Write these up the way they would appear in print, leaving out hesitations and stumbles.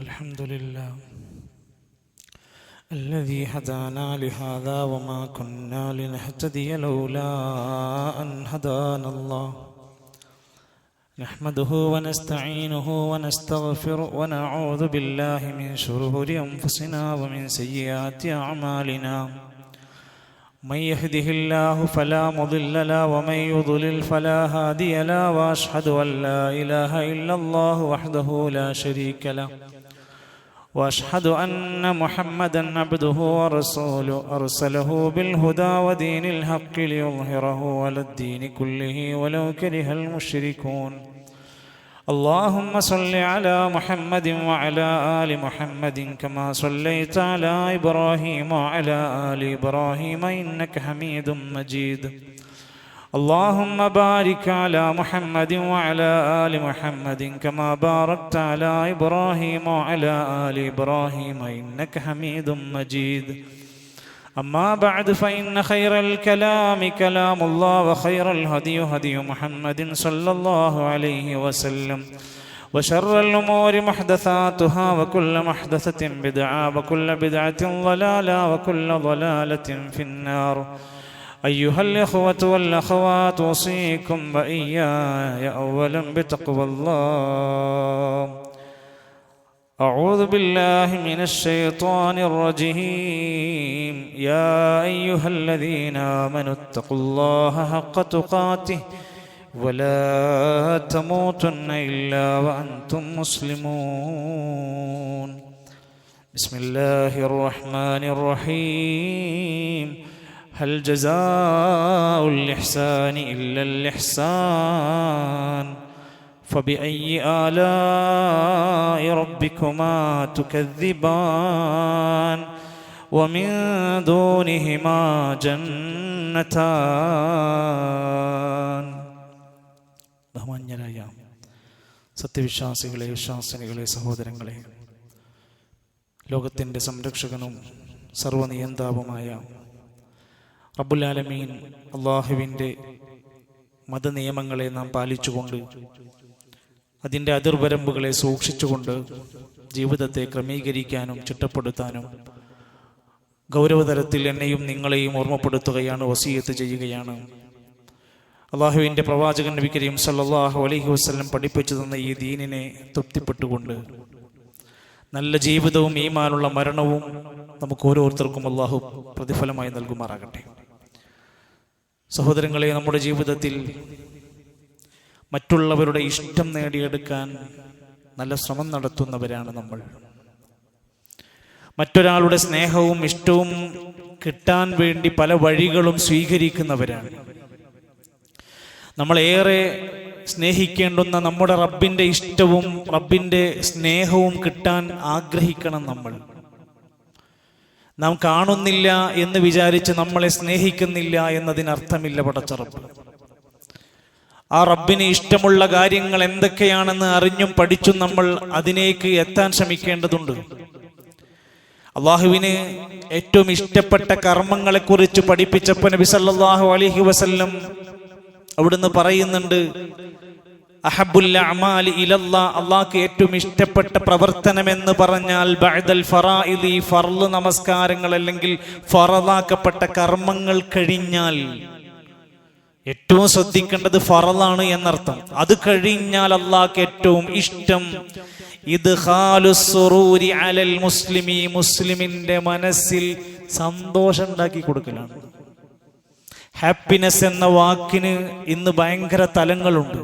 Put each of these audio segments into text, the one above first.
الحمد لله الذي هدانا لهذا وما كنا لنهتدي لولا أن هدانا الله نحمده ونستعينه ونستغفره ونعوذ بالله من شرور أنفسنا ومن سيئات أعمالنا من يهده الله فلا مضل له ومن يضلل فلا هادي له وأشهد أن لا إله إلا الله وحده لا شريك له وأشهد أن محمدًا عبده ورسوله أرسله بالهدى ودين الحق ليظهره على الدين كله ولو كره المشركون اللهم صل على محمد وعلى آل محمد كما صليت على إبراهيم وعلى آل إبراهيم إنك حميد مجيد اللهم بارك على محمد وعلى آل محمد كما باركت على إبراهيم وعلى آل إبراهيم إنك حميد مجيد أما بعد فإن خير الكلام كلام الله وخير الهدي هدي محمد صلى الله عليه وسلم وشر الأمور محدثاتها وكل محدثة بدعة وكل بدعة ضلالة وكل ضلالة في النار أيها الإخوة والأخوات أوصيكم وإياي أولا بتقوى الله أعوذ بالله من الشيطان الرجيم يا أيها الذين آمنوا اتقوا الله حق تقاته ولا تموتن إلا وأنتم مسلمون بسم الله الرحمن الرحيم هل جزاء الإحسان إلا الإحسان فبأي آلاء ربكما تكذبان ومن دونهما جنتان ബഹുമാന്യരായ സത്യവിശ്വാസികളെ വിശ്വാസിനികളെ സഹോദരങ്ങളെ, ലോകത്തിൻ്റെ സംരക്ഷകനും സർവനിയന്താവുമായ റബ്ബുൽ ആലമീൻ അള്ളാഹുവിൻ്റെ മതനിയമങ്ങളെ നാം പാലിച്ചുകൊണ്ട് അതിൻ്റെ അതിർവരമ്പുകളെ സൂക്ഷിച്ചുകൊണ്ട് ജീവിതത്തെ ക്രമീകരിക്കാനും ചിട്ടപ്പെടുത്താനും ഗൗരവതരത്തിൽ എന്നെയും നിങ്ങളെയും ഓർമ്മപ്പെടുത്തുകയാണ്, വസിയത്ത് ചെയ്യുകയാണ്. അള്ളാഹുവിൻ്റെ പ്രവാചകൻ നബി കരീം സല്ലല്ലാഹു അലൈഹി വസല്ലം പഠിപ്പിച്ചു തന്ന ഈ ദീനിനെ തൃപ്തിപ്പെട്ടുകൊണ്ട് നല്ല ജീവിതവും ഈമാനുള്ള മരണവും നമുക്ക് ഓരോരുത്തർക്കും അള്ളാഹു പ്രതിഫലമായി നൽകുമാറാകട്ടെ. സഹോദരങ്ങളെ, നമ്മുടെ ജീവിതത്തിൽ മറ്റുള്ളവരുടെ ഇഷ്ടം നേടിയെടുക്കാൻ നല്ല ശ്രമം നടത്തുന്നവരാണ് നമ്മൾ. മറ്റൊരാളുടെ സ്നേഹവും ഇഷ്ടവും കിട്ടാൻ വേണ്ടി പല വഴികളും സ്വീകരിക്കുന്നവരാണ്. നമ്മളേറെ സ്നേഹിക്കേണ്ടുന്ന നമ്മുടെ റബ്ബിൻ്റെ ഇഷ്ടവും റബ്ബിൻ്റെ സ്നേഹവും കിട്ടാൻ ആഗ്രഹിക്കണം. നാം കാണുന്നില്ല എന്ന് വിചാരിച്ച് നമ്മളെ സ്നേഹിക്കുന്നില്ല എന്നതിനർത്ഥമില്ല പടച്ച റബ്ബ്. ആ റബ്ബിന് ഇഷ്ടമുള്ള കാര്യങ്ങൾ എന്തൊക്കെയാണെന്ന് അറിഞ്ഞും പഠിച്ചും നമ്മൾ അതിലേക്ക് എത്താൻ ശ്രമിക്കേണ്ടതുണ്ട്. അള്ളാഹുവിന് ഏറ്റവും ഇഷ്ടപ്പെട്ട കർമ്മങ്ങളെക്കുറിച്ച് പഠിപ്പിച്ചപ്പോൾ നബി സല്ലല്ലാഹു അലൈഹി വസല്ലം അവിടുന്ന് പറയുന്നുണ്ട്, അഹബ്ബുൽ അഅമാലി ഇലല്ലാഹ്, അള്ളാഹ്ക്ക് ഏറ്റവും ഇഷ്ടപ്പെട്ട പ്രവർത്തനം എന്ന് പറഞ്ഞാൽ ബഅദൽ ഫറാഇദി, ഫർള് നമസ്കാരങ്ങൾ അല്ലെങ്കിൽ ഫറളാക്കപ്പെട്ട കർമ്മങ്ങൾ കഴിഞ്ഞാൽ ഏറ്റവും ശ്രദ്ധിക്കേണ്ടത് ഫറളാണ് എന്നർത്ഥം. അത് കഴിഞ്ഞാൽ അള്ളാഹ്ക്ക് ഏറ്റവും ഇഷ്ടം ഇദ്ഖാലുസ് സുറൂരി അലൽ മുസ്ലിമി, മുസ്ലിമിന്റെ മനസ്സിൽ സന്തോഷം ഉണ്ടാക്കി കൊടുക്കലാണ്. ഹാപ്പിനെസ് എന്ന വാക്കിന് ഇന്ന് ഭയങ്കര തലങ്ങളുണ്ട്.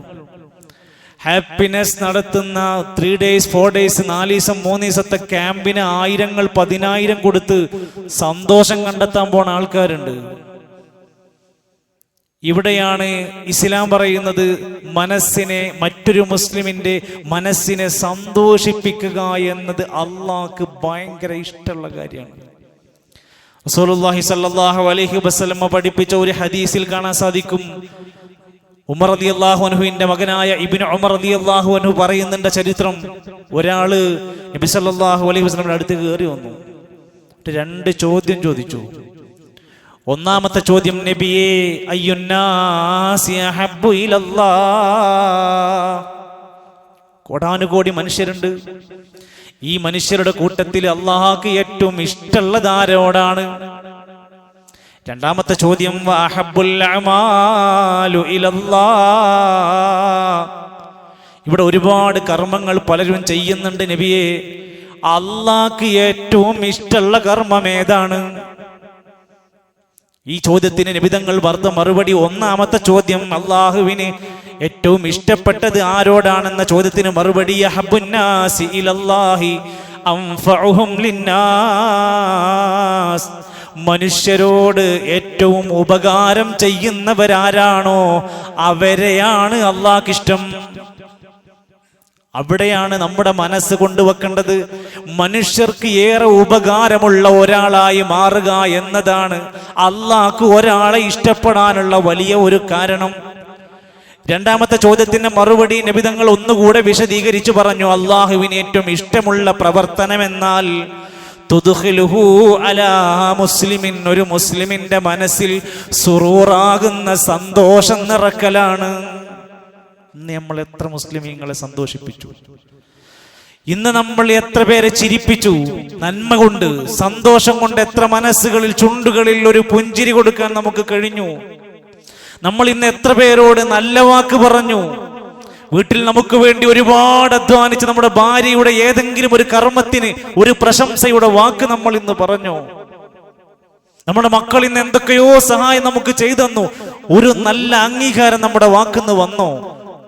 ഹാപ്പിനെസ് നടത്തുന്ന 3 days 4 days 4 ദിവസം 3 ദിവസത്തെ ക്യാമ്പിന് 1000 10,000 കൊടുത്ത് സന്തോഷം കണ്ടെത്താൻ പോണ ആൾക്കാരുണ്ട്. ഇവിടെയാണ് ഇസ്ലാം പറയുന്നത്, മനസ്സിനെ, മറ്റൊരു മുസ്ലിമിന്റെ മനസ്സിനെ സന്തോഷിപ്പിക്കുക എന്നത് അള്ളാഹ്ക്ക് ഭയങ്കര ഇഷ്ടമുള്ള കാര്യമാണ്. റസൂലുള്ളാഹി സ്വല്ലല്ലാഹു അലൈഹി വസല്ലം പഠിപ്പിച്ച ഒരു ഹദീസിൽ കാണാൻ സാധിക്കും, ഉമർ റളിയല്ലാഹു അൻഹുവിന്റെ മകനായ ഇബ്നു ഉമർ റളിയല്ലാഹു അൻഹു പറയുന്നുണ്ട് ചരിത്രം. ഒരാള് നബി സല്ലല്ലാഹു അലൈഹി വസല്ലമിന്റെ അടുത്ത് കയറി വന്നു. 2 ചോദ്യം ചോദിച്ചു. ഒന്നാമത്തെ ചോദ്യം, നബിയേ അയ്യുന്നാസി അഹബ്ബു ഇലല്ലാഹ്, കോടാനുകോടി മനുഷ്യരുണ്ട്, ഈ മനുഷ്യരുടെ കൂട്ടത്തിൽ അള്ളാഹുക്ക് ഏറ്റവും ഇഷ്ടമുള്ളത് ആരോടാണ്? രണ്ടാമത്തെ ചോദ്യം, വഅഹബ്ബുൽ അഅമാലു ഇലല്ലാഹ്. ഇവിടെ ഒരുപാട് കർമ്മങ്ങൾ പലരും ചെയ്യുന്നുണ്ട് നബിയെ, അള്ളാഹ്ക്ക് ഏറ്റവും ഇഷ്ടമുള്ള കർമ്മം ഏതാണ്? ഈ ചോദ്യത്തിന് നബിതങ്ങൾ പറഞ്ഞ മറുപടി, ഒന്നാമത്തെ ചോദ്യം അള്ളാഹുവിന് ഏറ്റവും ഇഷ്ടപ്പെട്ടത് ആരോടാണെന്ന ചോദ്യത്തിന് മറുപടി, അഹബ്ബുന്നാസി ഇലല്ലാഹി അൻഫഉഹും ലിന്നാസ്. മനുഷ്യരോട് ഏറ്റവും ഉപകാരം ചെയ്യുന്നവരാരാണോ അവരെയാണ് അള്ളാഹ്ക്ക് ഇഷ്ടം. അവിടെയാണ് നമ്മുടെ മനസ്സ് കൊണ്ടുവെക്കേണ്ടത്. മനുഷ്യർക്ക് ഏറെ ഉപകാരമുള്ള ഒരാളായി മാറുക എന്നതാണ് അള്ളാഹ്ക്ക് ഒരാളെ ഇഷ്ടപ്പെടാനുള്ള വലിയ ഒരു കാരണം. രണ്ടാമത്തെ ചോദ്യത്തിന്റെ മറുപടി നബിതങ്ങൾ ഒന്നുകൂടെ വിശദീകരിച്ചു പറഞ്ഞു. അള്ളാഹുവിന് ഏറ്റവും ഇഷ്ടമുള്ള പ്രവർത്തനം എന്നാൽ തുദ്ഖിലുഹു അലാ മുസ്ലിമിൻ, ഒരു മുസ്ലിമിന്റെ മനസ്സിൽ സുറൂറാകുന്ന സന്തോഷം നിറക്കലാണ്. ഇന്ന് നമ്മൾ എത്ര മുസ്ലിമീങ്ങളെ സന്തോഷിപ്പിച്ചു, ഇന്ന് നമ്മൾ എത്ര പേരെ ചിരിപ്പിച്ചു. നന്മ കൊണ്ട്, സന്തോഷം കൊണ്ട് എത്ര മനസ്സുകളിൽ, ചുണ്ടുകളിൽ ഒരു പുഞ്ചിരി കൊടുക്കാൻ നമുക്ക് കഴിഞ്ഞു. നമ്മൾ ഇന്ന് എത്ര പേരോട് നല്ല വാക്ക് പറഞ്ഞു. വീട്ടിൽ നമുക്ക് വേണ്ടി ഒരുപാട് അധ്വാനിച്ച് നമ്മുടെ ഭാര്യയുടെ ഏതെങ്കിലും ഒരു കർമ്മത്തിന് ഒരു പ്രശംസയുടെ വാക്ക് നമ്മൾ ഇന്ന് പറഞ്ഞു. നമ്മുടെ മക്കൾ ഇന്ന് എന്തൊക്കെയോ സഹായം നമുക്ക് ചെയ്തെന്നു. ഒരു നല്ല അംഗീകാരം നമ്മുടെ വാക്കിന്ന് വന്നോ?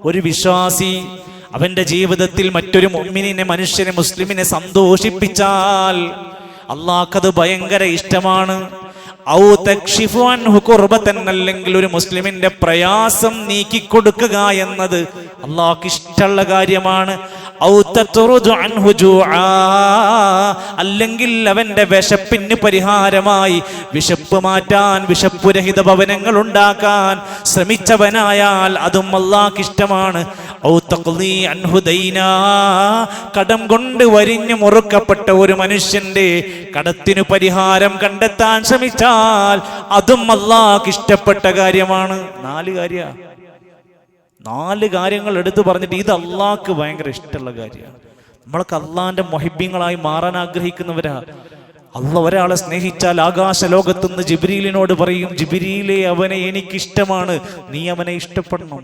ഒരു വിശ്വാസി അവന്റെ ജീവിതത്തിൽ മറ്റൊരു മുഅ്മിനിനെ, മനുഷ്യനെ, മുസ്ലിമിനെ സന്തോഷിപ്പിച്ചാൽ അള്ളാഹ്ക്കത് ഭയങ്കര ഇഷ്ടമാണ്. ഔ തക്ഷിഫു അൻഹു കുർബതൻ, അല്ലെങ്കിൽ ഒരു മുസ്ലിമിന്റെ പ്രയാസം നീക്കിക്കൊടുക്കുക എന്നത് അള്ളാഹ്ക്ക് ഇഷ്ടമുള്ള കാര്യമാണ്. ഔ തത്റുദു അൻഹു ജൂആ, അല്ലെങ്കിൽ അവന്റെ വിശപ്പിന് പരിഹാരമായി വിശപ്പ് മാറ്റാൻ, വിശപ്പുരഹിത ഭവനങ്ങൾ ഉണ്ടാക്കാൻ ശ്രമിച്ചവനായാൽ അതും അള്ളാഹ്ക്ക് ഇഷ്ടമാണ്. ഔ തഖ്ളീ അൻഹു ദൈനാ, കടം കൊണ്ട് വരിഞ്ഞു മുറുക്കപ്പെട്ട ഒരു മനുഷ്യന്റെ കടത്തിനു പരിഹാരം കണ്ടെത്താൻ ശ്രമിച്ചാൽ അതും അള്ളാഹ്ക്ക് ഇഷ്ടപ്പെട്ട കാര്യമാണ്. നാല് കാര്യങ്ങൾ എടുത്തു പറഞ്ഞിട്ട് ഇത് അള്ളാഹ്ക്ക് ഭയങ്കര ഇഷ്ടമുള്ള കാര്യമാണ്. നമ്മളൊക്കെ അള്ളാഹിന്റെ മുഹിബ്ബീങ്ങളായി മാറാൻ ആഗ്രഹിക്കുന്നവരാ. അള്ളാഹ് ഒരാളെ സ്നേഹിച്ചാൽ ആകാശ ലോകത്തുനിന്ന് ജിബ്രീലിനോട് പറയും, ജിബ്രീലേ, അവനെ എനിക്കിഷ്ടമാണ്, നീ അവനെ ഇഷ്ടപ്പെടണം.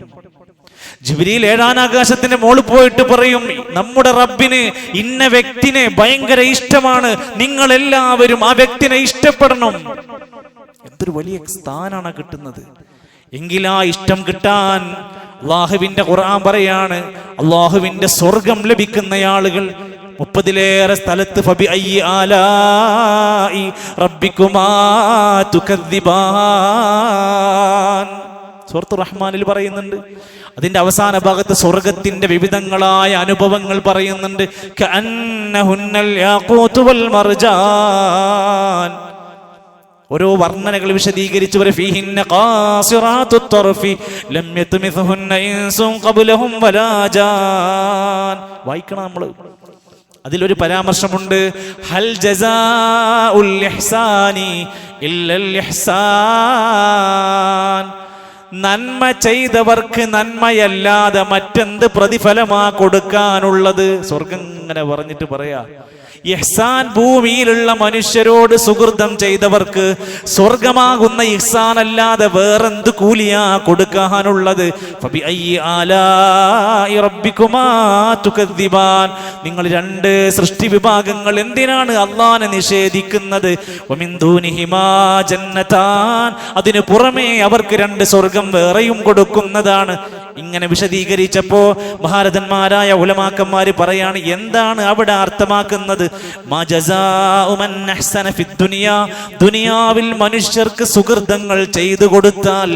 ജിബ്രീൽ ഏഴാം ആകാശത്തിന്റെ മോളിൽ പോയിട്ട് പറയും, നമ്മുടെ റബ്ബിന് ഇന്ന വ്യക്തിനെ ഭയങ്കര ഇഷ്ടമാണ്, നിങ്ങൾ എല്ലാവരും ആ വ്യക്തിനെ ഇഷ്ടപ്പെടണം. എന്തൊരു വലിയ സ്ഥാനാണ് കിട്ടുന്നത്. എങ്കിൽ ആ ഇഷ്ടം കിട്ടാൻ അള്ളാഹുവിന്റെ ഖുർആൻ പറയാണ്, അള്ളാഹുവിന്റെ സ്വർഗം ലഭിക്കുന്ന ആളുകൾ 30-ലേറെ സ്ഥലത്ത് ഫബിഅയ്യി ആലാഇ റബ്ബികുമാ തുകദ്ദിബാൻ സൂറത്തുർ റഹ്മാനിൽ പറയുന്നുണ്ട്. അതിന്റെ അവസാന ഭാഗത്ത് സ്വർഗത്തിന്റെ വിവിധങ്ങളായ അനുഭവങ്ങൾ പറയുന്നുണ്ട്. കഅന്നഹുന്നൽ യാഖൂതു വൽ മർജാൻ, ഓരോ വർണ്ണനകൾ വിശദീകരിച്ചു വരെ ഫീഹിന്ന ഖാസിറാത്തുത് തർഫി ലം യത്മിസുഹുന്ന ഇൻസുൻ ഖബ്ലഹും വലാ ജാൻ. വായിക്കണം നമ്മൾ. അതിലൊരു പരാമർശമുണ്ട്, ഹൽ ജസാഉൽ ഇഹ്സാനി ഇല്ലൽ ഇഹ്സാൻ, നന്മ ചെയ്തവർക്ക് നന്മയല്ലാതെ മറ്റെന്ത് പ്രതിഫലമാ കൊടുക്കാനുള്ളത്? സ്വർഗം ഇങ്ങനെ പറഞ്ഞിട്ട് പറയാ, ഇഹ്സാൻ ഭൂമിയിലുള്ള മനുഷ്യരോട് സുഹൃതം ചെയ്തവർക്ക് സ്വർഗമാകുന്ന ഇഹ്സാൻ അല്ലാതെ വേറെന്ത് കൂലിയാ കൊടുക്കാനുള്ളത്? ഫബിഅയ്യി ആലാഇ റബ്ബികുമാ തുകദ്ദിബാൻ, നിങ്ങൾ രണ്ട് സൃഷ്ടി വിഭാഗങ്ങൾ എന്തിനാണ് അള്ളാഹനെ നിഷേധിക്കുന്നത്? വമിൻ ദൂനിഹിമാ ജന്നതാൻ, അതിനു പുറമേ അവർക്ക് രണ്ട് സ്വർഗം വേറെയും കൊടുക്കുന്നതാണ്. ഇങ്ങനെ വിശദീകരിച്ചപ്പോ മഹാരഥന്മാരായ ഉലമാക്കന്മാര് പറയാണ്, എന്താണ് അവിടെ അർത്ഥമാക്കുന്നത്? ദുനിയാവിൽ മനുഷ്യർക്ക് സുഹൃതങ്ങൾ ചെയ്തു കൊടുത്താൽ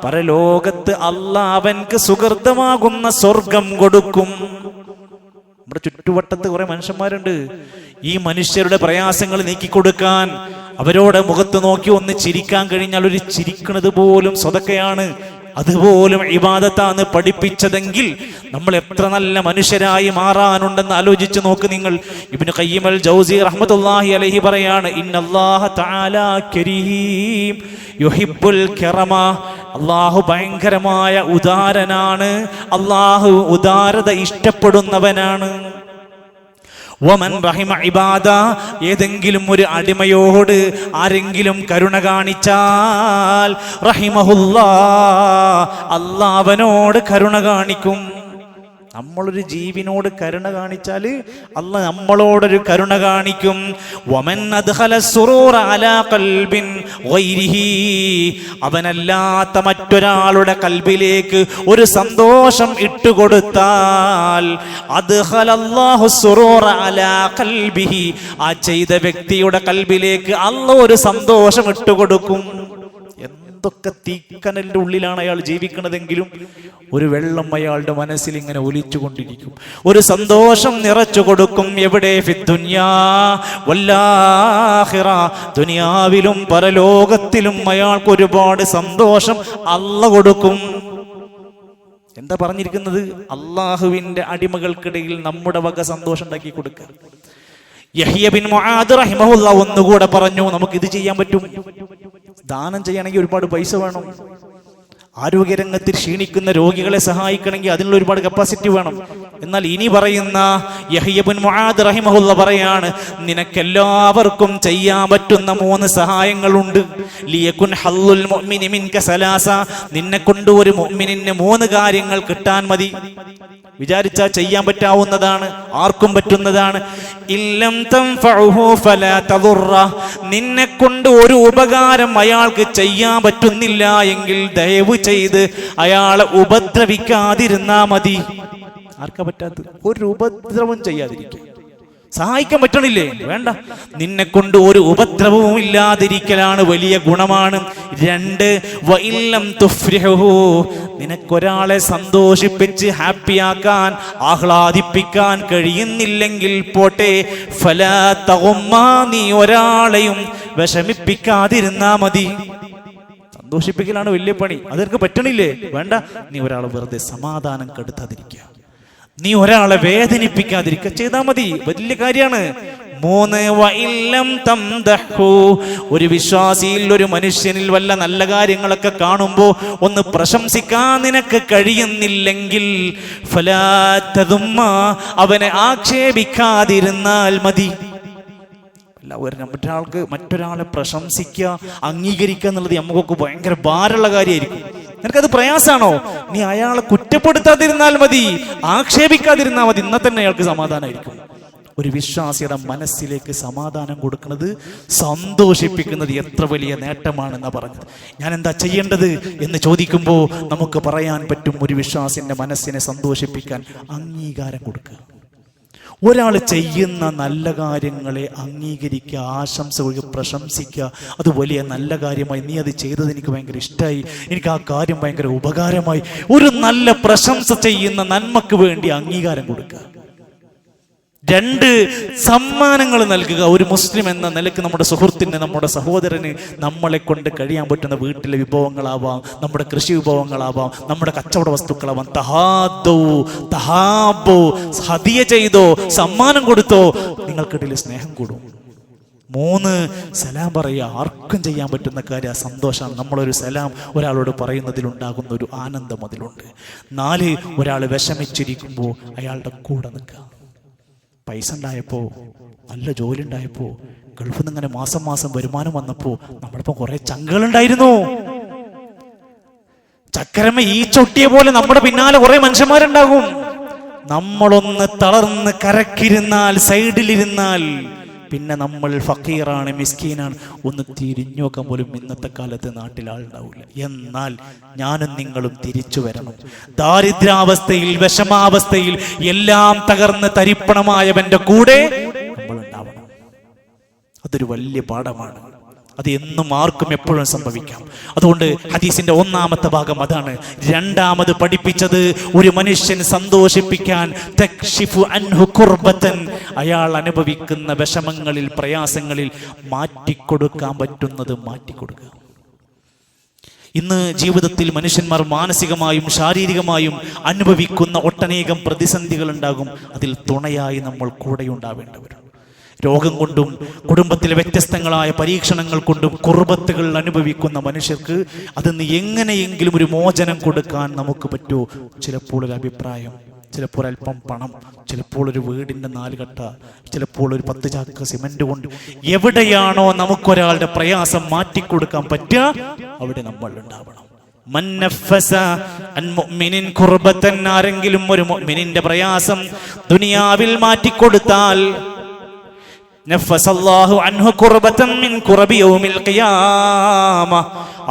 പരലോകത്ത് അല്ലാഹ് അവൻക്ക് സുഹൃതമാകുന്ന സ്വർഗം കൊടുക്കും. നമ്മുടെ ചുറ്റുവട്ടത്ത് കുറെ മനുഷ്യന്മാരുണ്ട്. ഈ മനുഷ്യരുടെ പ്രയാസങ്ങൾ നീക്കിക്കൊടുക്കാൻ, അവരോട് മുഖത്ത് നോക്കി ഒന്ന് ചിരിക്കാൻ കഴിഞ്ഞാൽ ഒരു ചിരിക്കുന്നത് പോലും സ്വതക്കയാണ്. അതുപോലും ഇബാദത്താണ് പഠിപ്പിച്ചതെങ്കിൽ നമ്മൾ എത്ര നല്ല മനുഷ്യരായി മാറാനുണ്ടെന്ന് ആലോചിച്ച് നോക്ക് നിങ്ങൾ. ഇബ്നു ഖയ്യിം അൽ ജൗസി റഹ്മത്തുള്ളാഹി അലൈഹി പറയാണ്, ഇന്നല്ലാഹ തആല കരീം യുഹിബ്ബുൽ കറമ. അല്ലാഹു ഭയങ്കരമായ ഉദാരനാണ്, അല്ലാഹു ഉദാരത ഇഷ്ടപ്പെടുന്നവനാണ്. വമൻ റഹിമ ഇബാദ, ഏതെങ്കിലും ഒരു അടിമയോട് ആരെങ്കിലും കരുണ കാണിച്ചാൽ റഹിമഹുല്ലാഹ്, അല്ലാഹ് അവനോട് കരുണ കാണിക്കും. നമ്മളൊരു ജീവനോട് കരുണ കാണിച്ചാൽ അല്ലാഹ് നമ്മളോടൊരു കരുണ കാണിക്കും. വമൻ അദ്ഖല സുറൂറ അലാ ഖൽബിൻ ഗൈരിഹി, അവനല്ലാത്ത മറ്റൊരാളുടെ കൽബിലേക്ക് ഒരു സന്തോഷം ഇട്ടുകൊടുത്താൽ അദ്ഖലല്ലാഹു സുറൂറ അലാ ഖൽബിഹി, ആ ചെയ്ത വ്യക്തിയുടെ കൽബിലേക്ക് അല്ലാഹ് ഒരു സന്തോഷം ഇട്ടുകൊടുക്കും. എന്തൊക്കെ തീക്കനലിന്റെ ഉള്ളിലാണ് അയാൾ ജീവിക്കുന്നതെങ്കിലും ഒരു വെള്ളം അയാളുടെ മനസ്സിൽ ഇങ്ങനെ ഒലിച്ചുകൊണ്ടിരിക്കും, ഒരു സന്തോഷം നിറച്ചു കൊടുക്കും. എവിടെ? ഫിദ്ദുനിയാ വല്ലാഖിറ, ദുനിയാവിലും പരലോകത്തിലും അയാൾക്ക് ഒരുപാട് സന്തോഷം അല്ലാഹ് കൊടുക്കും. എന്താ പറഞ്ഞിരിക്കുന്നത്? അള്ളാഹുവിന്റെ അടിമകൾക്കിടയിൽ നമ്മുടെ വക സന്തോഷം ഉണ്ടാക്കി കൊടുക്കുക. യഹ്യ ബിൻ മുആദ് റഹിമഹുല്ലാഹ് ഒന്നുകൂടെ പറഞ്ഞു, നമുക്ക് ഇത് ചെയ്യാൻ പറ്റും. ദാനം ചെയ്യണമെങ്കിൽ ഒരുപാട് പൈസ വേണം. ആരോഗ്യരംഗത്തിൽ ക്ഷീണിക്കുന്ന രോഗികളെ സഹായിക്കണമെങ്കിൽ അതിനുള്ള ഒരുപാട് കപ്പാസിറ്റി വേണം. എന്നാൽ ഇനി പറയുന്ന യഹ്യ ബിൻ മുആദ് റഹിമഹുല്ലാഹ് പറയാണ്, നിനക്കെല്ലാവർക്കും ചെയ്യാൻ പറ്റുന്ന 3 സഹായങ്ങളുണ്ട്. ലിയകുൻ ഹല്ലുൽ മുഅ്മിനി മിൻക സലാസ, നിന്നെ കൊണ്ട് ഒരു മുഅ്മിനിന് 3 കാര്യങ്ങൾ കിട്ടാൻ മതി. വിചാരിച്ചാൽ ചെയ്യാൻ പറ്റാവുന്നതാണ്, ആർക്കും പറ്റുന്നതാണ്. ഇല്ലം തൻഫഉഹു ഫലാ തദുറ, നിന്നെ കൊണ്ട് ഒരു ഉപകാരം അയാൾക്ക് ചെയ്യാൻ പറ്റുന്നില്ല എങ്കിൽ ദയവ് ചെയ്ത് അയാളെ ഉപദ്രവിക്കാതിരുന്നാ മതി. ആർക്കാ പറ്റാത്തത്? ഒരു ഉപദ്രവം ചെയ്യാതിരിക്കുക. സഹായിക്കാൻ പറ്റണില്ലേ? വേണ്ട. നിന്നെ കൊണ്ട് ഒരു ഉപദ്രവവും ഇല്ലാതിരിക്കലാണ് വലിയ ഗുണമാണ്. 2, വഇല്ലം തുഫ്രിഹു, നിനക്കൊരാളെ സന്തോഷിപ്പിച്ച് ഹാപ്പിയാക്കാൻ ആഹ്ലാദിപ്പിക്കാൻ കഴിയുന്നില്ലെങ്കിൽ പോട്ടെ, ഫലാ തഗുമ്മ, നീ ഒരാളെയും വിഷമിപ്പിക്കാതിരുന്നാ മതി. സന്തോഷിപ്പിക്കലാണ് വലിയ പണി, അതൊക്കെ പറ്റണില്ലേ? വേണ്ട. നീ ഒരാളെ വെറുതെ സമാധാനം കെടുത്താതിരിക്കുക, നീ ഒരാളെ വേദനിപ്പിക്കാതിരിക്കുക, ചെയ്താൽ മതി. വലിയ കാര്യമാണ്. 3, വഇല്ലം തംദഹു, ഒരു വിശ്വാസിയിൽ, ഒരു മനുഷ്യനിൽ വല്ല നല്ല കാര്യങ്ങളൊക്കെ കാണുമ്പോൾ ഒന്ന് പ്രശംസിക്കാൻ നിനക്ക് കഴിയുന്നില്ലെങ്കിൽ ഫലാ തദുമ്മ, അവനെ ആക്ഷേപിക്കാതിരുന്നാൽ മതി. മറ്റൊരാളെ പ്രശംസിക്കുക, അംഗീകരിക്കുക എന്നുള്ളത് നമുക്കൊക്കെ ഭയങ്കര ഭാരമുള്ള കാര്യമായിരിക്കും. നിനക്കത് പ്രയാസാണോ? നീ അയാളെ കുറ്റപ്പെടുത്താതിരുന്നാൽ മതി, ആക്ഷേപിക്കാതിരുന്നാൽ മതി. ഇന്ന തന്നെ അയാൾക്ക് സമാധാനമായിരിക്കും. ഒരു വിശ്വാസിയുടെ മനസ്സിലേക്ക് സമാധാനം കൊടുക്കുന്നത്, സന്തോഷിപ്പിക്കുന്നത് എത്ര വലിയ നേട്ടമാണെന്നാണ് പറഞ്ഞത്. ഞാൻ എന്താ ചെയ്യേണ്ടത് എന്ന് ചോദിക്കുമ്പോൾ നമുക്ക് പറയാൻ പറ്റും, ഒരു വിശ്വാസിന്റെ മനസ്സിനെ സന്തോഷിപ്പിക്കാൻ അംഗീകാരം കൊടുക്കുക. ഒരാൾ ചെയ്യുന്ന നല്ല കാര്യങ്ങളെ അംഗീകരിക്കുക, ആശംസ കൊടുക്കുക, പ്രശംസിക്കുക. അത് വലിയ നല്ല കാര്യമായി, നീ അത് ചെയ്തത് എനിക്ക് ഭയങ്കര ഇഷ്ടമായി, എനിക്ക് ആ കാര്യം ഭയങ്കര ഉപകാരമായി. ഒരു നല്ല പ്രശംസ ചെയ്യുന്ന നന്മക്ക് വേണ്ടി അംഗീകാരം കൊടുക്കുക. 2, സമ്മാനങ്ങൾ നൽകുക. ഒരു മുസ്ലിം എന്ന നിലയ്ക്ക് നമ്മുടെ സുഹൃത്തിന്, നമ്മുടെ സഹോദരന് നമ്മളെ കൊണ്ട് കഴിയാൻ പറ്റുന്ന വീട്ടിലെ വിഭവങ്ങളാവാം, നമ്മുടെ കൃഷി വിഭവങ്ങളാവാം, നമ്മുടെ കച്ചവട വസ്തുക്കളാവാം. തഹാബോ, ഹദിയ ചെയ്തോ, സമ്മാനം കൊടുത്തോ, നിങ്ങൾക്കിടയിൽ സ്നേഹം കൂടും. 3, സലാം പറയുക. ആർക്കും ചെയ്യാൻ പറ്റുന്ന കാര്യം സന്തോഷമാണ്. നമ്മളൊരു സലാം ഒരാളോട് പറയുന്നതിലുണ്ടാകുന്ന ഒരു ആനന്ദം അതിലുണ്ട്. 4, ഒരാൾ വിഷമിച്ചിരിക്കുമ്പോൾ അയാളുടെ കൂടെ നിൽക്കുക. പൈസ ഉണ്ടായപ്പോൾ, നല്ല ജോലി ഉണ്ടായപ്പോൾ, ഗൾഫിൽ നിന്ന് ഇങ്ങനെ മാസം മാസം വരുമാനം വന്നപ്പോൾ നമ്മളിപ്പം കുറെ ചങ്കുകളുണ്ടായിരുന്നു. ചക്കരമ്മ ഈ ചൊട്ടിയെ പോലെ നമ്മുടെ പിന്നാലെ കുറെ മനുഷ്യന്മാരുണ്ടാകും. നമ്മളൊന്ന് തളർന്ന് കരക്കിരുന്നാൽ, സൈഡിലിരുന്നാൽ പിന്നെ നമ്മൾ ഫക്കീറാണ്, മിസ്കീനാണ്. ഒന്ന് തിരിഞ്ഞു നോക്കാൻ പോലും ഇന്നത്തെ കാലത്ത് നാട്ടിൽ ആളുണ്ടാവില്ല. എന്നാൽ ഞാനും നിങ്ങളും തിരിച്ചു വരണം. ദാരിദ്ര്യാവസ്ഥയിൽ, വിഷമാവസ്ഥയിൽ, എല്ലാം തകർന്ന് തരിപ്പണമായവന്റെ കൂടെ നമ്മൾ ഉണ്ടാവണം. അതൊരു വലിയ പാഠമാണ്. അത് എന്നും ആർക്കും എപ്പോഴും സംഭവിക്കാം. അതുകൊണ്ട് ഹദീസിന്റെ 1-ാമത്തെ ഭാഗം അതാണ്. 2-ാമത് പഠിപ്പിച്ചത്, ഒരു മനുഷ്യൻ സന്തോഷിപ്പിക്കാൻ തക്ഷിഫു അൻഹു കുർബതൻ, അയാൾ അനുഭവിക്കുന്ന വിഷമങ്ങളിൽ, പ്രയാസങ്ങളിൽ മാറ്റിക്കൊടുക്കാൻ പറ്റുന്നത് മാറ്റിക്കൊടുക്കുക. ഇന്ന് ജീവിതത്തിൽ മനുഷ്യന്മാർ മാനസികമായും ശാരീരികമായും അനുഭവിക്കുന്ന ഒട്ടനേകം പ്രതിസന്ധികൾ ഉണ്ടാകും. അതിൽ തുണയായി നമ്മൾ കൂടെയുണ്ടാവേണ്ടവരും. രോഗം കൊണ്ടും കുടുംബത്തിലെ വ്യത്യസ്തങ്ങളായ പരീക്ഷണങ്ങൾ കൊണ്ടും കുർബത്തുകൾ അനുഭവിക്കുന്ന മനുഷ്യർക്ക് അതിന് എങ്ങനെയെങ്കിലും ഒരു മോചനം കൊടുക്കാൻ നമുക്ക് പറ്റുമോ? ചിലപ്പോൾ ഒരു അഭിപ്രായം, ചിലപ്പോൾ അല്പം പണം, ചിലപ്പോൾ ഒരു വീടിൻ്റെ 4 കട്ട, ചിലപ്പോൾ ഒരു 10 ചാക്ക് സിമന്റ് കൊണ്ട് എവിടെയാണോ നമുക്കൊരാളുടെ പ്രയാസം മാറ്റിക്കൊടുക്കാൻ പറ്റുക അവിടെ നമ്മൾ ഉണ്ടാവണം. ആരെങ്കിലും ഒരു മുഅ്മിനിന്റെ പ്രയാസം ദുനിയാവിൽ മാറ്റിക്കൊടുത്താൽ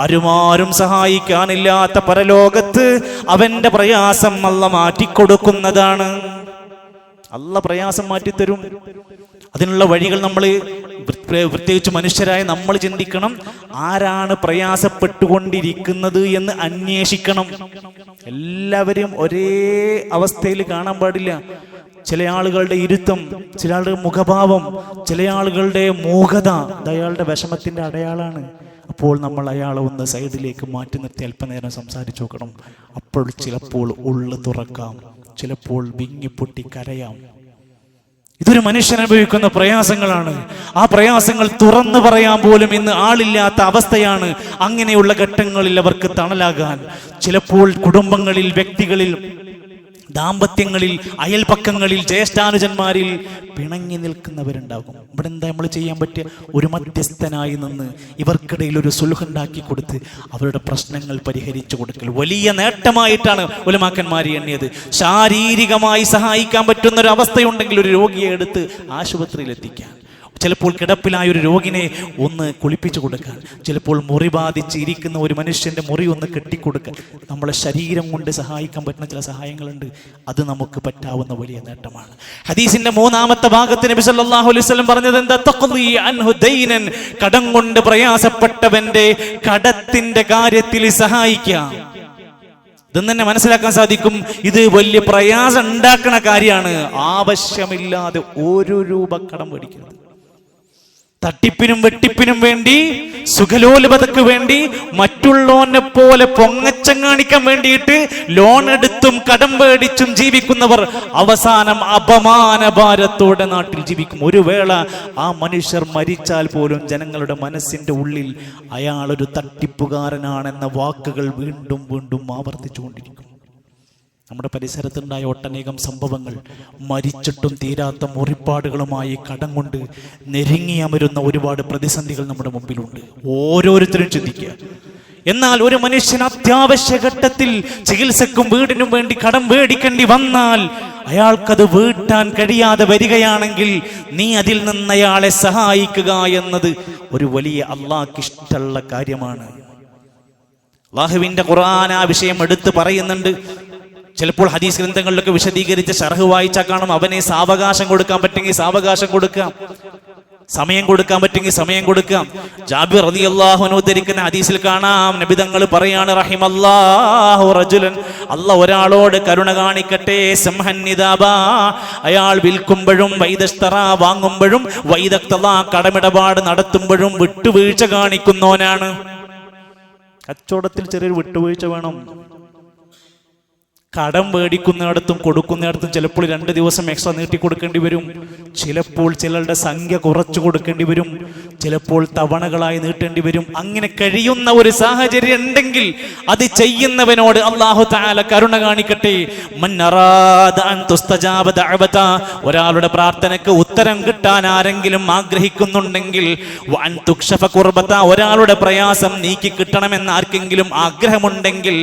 ആരുമാരും സഹായിക്കാനില്ലാത്ത പരലോകത്ത് അവന്റെ പ്രയാസം അല്ലാഹ് മാറ്റിക്കൊടുക്കുന്നതാണ്. അല്ലാഹ് പ്രയാസം മാറ്റിത്തരും. അതിനുള്ള വഴികൾ നമ്മൾ പ്രത്യേകിച്ച് മനുഷ്യരായ നമ്മൾ ചിന്തിക്കണം. ആരാണ് പ്രയാസപ്പെട്ടുകൊണ്ടിരിക്കുന്നത് എന്ന് അന്വേഷിക്കണം. എല്ലാവരെയും ഒരേ അവസ്ഥയിൽ കാണാൻ പാടില്ല. ചില ആളുകളുടെ ഇരുത്തം, ചില ആളുടെ മുഖഭാവം, ചില ആളുകളുടെ മൂകത അയാളുടെ വിഷമത്തിന്റെ അടയാളാണ്. അപ്പോൾ നമ്മൾ അയാളെ ഒന്ന് സൈഡിലേക്ക് മാറ്റി നിർത്തി അല്പനേരം സംസാരിച്ചു നോക്കണം. അപ്പോൾ ചിലപ്പോൾ ഉള്ളു തുറക്കാം, ചിലപ്പോൾ വിങ്ങിപ്പൊട്ടി കരയാം. ഇതൊരു മനുഷ്യൻ അനുഭവിക്കുന്ന പ്രയാസങ്ങളാണ്. ആ പ്രയാസങ്ങൾ തുറന്നു പറയാൻ പോലും ഇന്ന് ആളില്ലാത്ത അവസ്ഥയാണ്. അങ്ങനെയുള്ള ഘട്ടങ്ങളിൽ അവർക്ക് തണലാകാൻ ചിലപ്പോൾ കുടുംബങ്ങളിൽ, വ്യക്തികളിൽ, ദാമ്പത്യങ്ങളിൽ, അയൽപക്കങ്ങളിൽ, ജ്യേഷ്ഠാനുജന്മാരിൽ പിണങ്ങി നിൽക്കുന്നവരുണ്ടാകും. ഇവിടെ എന്താ നമ്മൾ ചെയ്യാൻ പറ്റിയ? ഒരു മധ്യസ്ഥനായി നിന്ന് ഇവർക്കിടയിൽ ഒരു സുൽഹുണ്ടാക്കി കൊടുത്ത് അവരുടെ പ്രശ്നങ്ങൾ പരിഹരിച്ചു കൊടുക്കൽ വലിയ നേട്ടമായിട്ടാണ് ഉലമാക്കന്മാർ എണ്ണിയത്. ശാരീരികമായി സഹായിക്കാൻ പറ്റുന്ന ഒരു അവസ്ഥയുണ്ടെങ്കിൽ ഒരു രോഗിയെ എടുത്ത് ആശുപത്രിയിൽ എത്തിക്കാൻ, ചിലപ്പോൾ കിടപ്പിലായ ഒരു രോഗിനെ ഒന്ന് കുളിപ്പിച്ചു കൊടുക്കാൻ, ചിലപ്പോൾ മുറി ബാധിച്ച് ഇരിക്കുന്ന ഒരു മനുഷ്യന്റെ മുറി ഒന്ന് കെട്ടിക്കൊടുക്കാൻ, നമ്മളെ ശരീരം കൊണ്ട് സഹായിക്കാൻ പറ്റുന്ന ചില സഹായങ്ങളുണ്ട്. അത് നമുക്ക് പറ്റാവുന്ന വലിയ നേട്ടമാണ്. ഹദീസിന്റെ 3-ാമത്തെ ഭാഗത്ത് നബി സല്ലല്ലാഹു അലൈഹി വസല്ലം പറഞ്ഞത് എന്താ? തഖ്ദി അൻഹു ദൈനൻ, കടം കൊണ്ട് പ്രയാസപ്പെട്ടവന്റെ കടത്തിന്റെ കാര്യത്തിൽ സഹായിക്കാം. ഇതെന്ന് തന്നെ മനസ്സിലാക്കാൻ സാധിക്കും. ഇത് വലിയ പ്രയാസം ഉണ്ടാക്കുന്ന കാര്യമാണ്. ആവശ്യമില്ലാതെ 1 രൂപ കടം മേടിക്കുന്നത്. തട്ടിപ്പിനും വെട്ടിപ്പിനും വേണ്ടി, സുഖലോലുപതക്ക് വേണ്ടി, മറ്റുള്ളവനെ പോലെ പൊങ്ങച്ചം കാണിക്കാൻ വേണ്ടിയിട്ട് ലോൺ എടുത്തും കടം മേടിച്ചും ജീവിക്കുന്നവർ അവസാനം അപമാനഭാരത്തോടെ നാട്ടിൽ ജീവിക്കും. ഒരു വേള ആ മനുഷ്യർ മരിച്ചാൽ പോലും ജനങ്ങളുടെ മനസ്സിന്റെ ഉള്ളിൽ അയാളൊരു തട്ടിപ്പുകാരനാണെന്ന വാക്കുകൾ വീണ്ടും വീണ്ടും ആവർത്തിച്ചുകൊണ്ടിരിക്കും. നമ്മുടെ പരിസരത്തുണ്ടായ ഒട്ടനേകം സംഭവങ്ങൾ, മരിച്ചിട്ടും തീരാത്ത മുറിപ്പാടുകളുമായി കടം കൊണ്ട് ഞെരുങ്ങിയമരുന്ന ഒരുപാട് പ്രതിസന്ധികൾ നമ്മുടെ മുമ്പിലുണ്ട്. ഓരോരുത്തരും ചിന്തിക്കുക. എന്നാൽ ഒരു മനുഷ്യൻ അത്യാവശ്യ ഘട്ടത്തിൽ ചികിത്സക്കും വീടിനും വേണ്ടി കടം മേടിക്കേണ്ടി വന്നാൽ അയാൾക്കത് വീട്ടാൻ കഴിയാതെ വരികയാണെങ്കിൽ നീ അതിൽ നിന്ന് അയാളെ സഹായിക്കുക എന്നത് ഒരു വലിയ അള്ളാഹ്ക്ക് ഇഷ്ടമുള്ള കാര്യമാണ്. അല്ലാഹുവിന്റെ ഖുർആൻ ആ വിഷയം എടുത്ത് പറയുന്നുണ്ട്. ചിലപ്പോൾ ഹദീസ് ഗ്രന്ഥങ്ങളിലൊക്കെ വിശദീകരിച്ച് ശർഹ് വായിച്ചാൽ കാണും, അവനെ സാവകാശം കൊടുക്കാൻ പറ്റുമെങ്കിൽ സാവകാശം കൊടുക്കാം, സമയം കൊടുക്കാൻ പറ്റുമെങ്കിൽ സമയം കൊടുക്കാം. ജാബിർ റളിയല്ലാഹു അൻഹു ഉദ്ധരിക്കുന്ന ഹദീസിൽ കാണാം, നബി തങ്ങൾ പറയാണ്, റഹിമല്ലാഹു റജുലൻ, അല്ലാഹ് ഒരാളോട് കരുണ കാണിക്കട്ടെ, സമഹൻ നിദാബാ, അയാൾ വിൽക്കുമ്പോഴും വൈദസ്തറ വാങ്ങുമ്പോഴും വൈദക്തള കടമിടപാട് നടത്തുമ്പോഴും വിട്ടുവീഴ്ച കാണിക്കുന്നവനാണ്. കച്ചവടത്തിൽ ചെറിയൊരു വിട്ടുവീഴ്ച വേണം. കടം മേടിക്കുന്നിടത്തും കൊടുക്കുന്നിടത്തും ചിലപ്പോൾ 2 ദിവസം എക്സ്ട്രാ നീട്ടി കൊടുക്കേണ്ടി വരും. ചിലപ്പോൾ ചിലരുടെ സംഖ്യ കുറച്ചു കൊടുക്കേണ്ടി വരും. ചിലപ്പോൾ തവണകളായി നീട്ടേണ്ടി വരും. അങ്ങനെ കഴിയുന്ന ഒരു സാഹചര്യം ഉണ്ടെങ്കിൽ അത് ചെയ്യുന്നവനോട് അല്ലാഹു തആല കരുണ കാണിക്കട്ടെ. മൻ അറാദ അൻ തുസ്തജാബ ദഅവത, ഒരാളുടെ പ്രാർത്ഥനയ്ക്ക് ഉത്തരം കിട്ടാൻ ആരെങ്കിലും ആഗ്രഹിക്കുന്നുണ്ടെങ്കിൽ, വഅൻ തുക്ഷഫ ഖുർബത, ഒരാളുടെ പ്രയാസം നീക്കി കിട്ടണമെന്ന് ആർക്കെങ്കിലും ആഗ്രഹമുണ്ടെങ്കിൽ,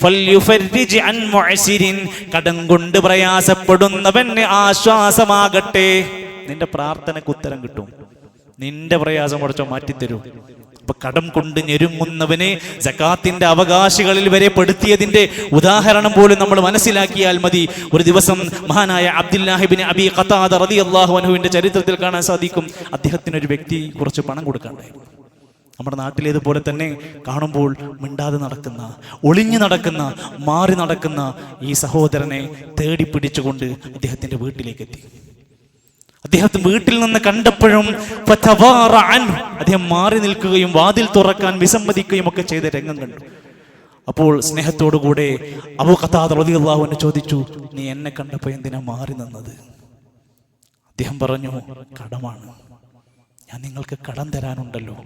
ഫൽയുഫർരിജ് അൻ മുഅ്സിരിൻ, കടം കൊണ്ട് പ്രയാസപ്പെടുന്നവന് ആശ്വാസമാകട്ടെ. നിന്റെ പ്രാർത്ഥനയ്ക്ക് ഉത്തരം കിട്ടും. നിന്റെ പ്രയാസം കുറച്ചോ മാറ്റിത്തരൂ. അപ്പൊ കടം കൊണ്ട് ഞെരുങ്ങുന്നവനെ സകാത്തിന്റെ അവകാശികളിൽ വരെ പെടുത്തിയതിന്റെ ഉദാഹരണം പോലും നമ്മൾ മനസ്സിലാക്കിയാൽ മതി. ഒരു ദിവസം മഹാനായ അബ്ദുല്ലാഹി ഇബ്നു അബീ ഖതാദ റളിയല്ലാഹു അൻഹുവിന്റെ ചരിത്രത്തിൽ കാണാൻ സാധിക്കും, അദ്ദേഹത്തിന് ഒരു വ്യക്തി കുറച്ച് പണം കൊടുക്കാണ്ടായിരുന്നു. നമ്മുടെ നാട്ടിലേതുപോലെ തന്നെ കാണുമ്പോൾ മിണ്ടാതെ നടക്കുന്ന, ഒളിഞ്ഞു നടക്കുന്ന, മാറി നടക്കുന്ന ഈ സഹോദരനെ തേടി പിടിച്ചുകൊണ്ട് അദ്ദേഹത്തിന്റെ വീട്ടിലേക്ക് എത്തി. അദ്ദേഹത്തെ വീട്ടിൽ നിന്ന് കണ്ടപ്പോഴും അദ്ദേഹം മാറി നിൽക്കുകയും വാതിൽ തുറക്കാൻ വിസമ്മതിക്കുകയും ഒക്കെ ചെയ്ത രംഗം കണ്ടു. അപ്പോൾ സ്നേഹത്തോടുകൂടെ അബൂ ഖതാദ റളിയല്ലാഹു അൻഹു ചോദിച്ചു, നീ എന്നെ കണ്ടപ്പോൾ എന്തിനാ മാറി നിന്നത്? അദ്ദേഹം പറഞ്ഞു, കടമാണ്, ഞാൻ നിങ്ങൾക്ക് കടം തരാനുണ്ടല്ലോ,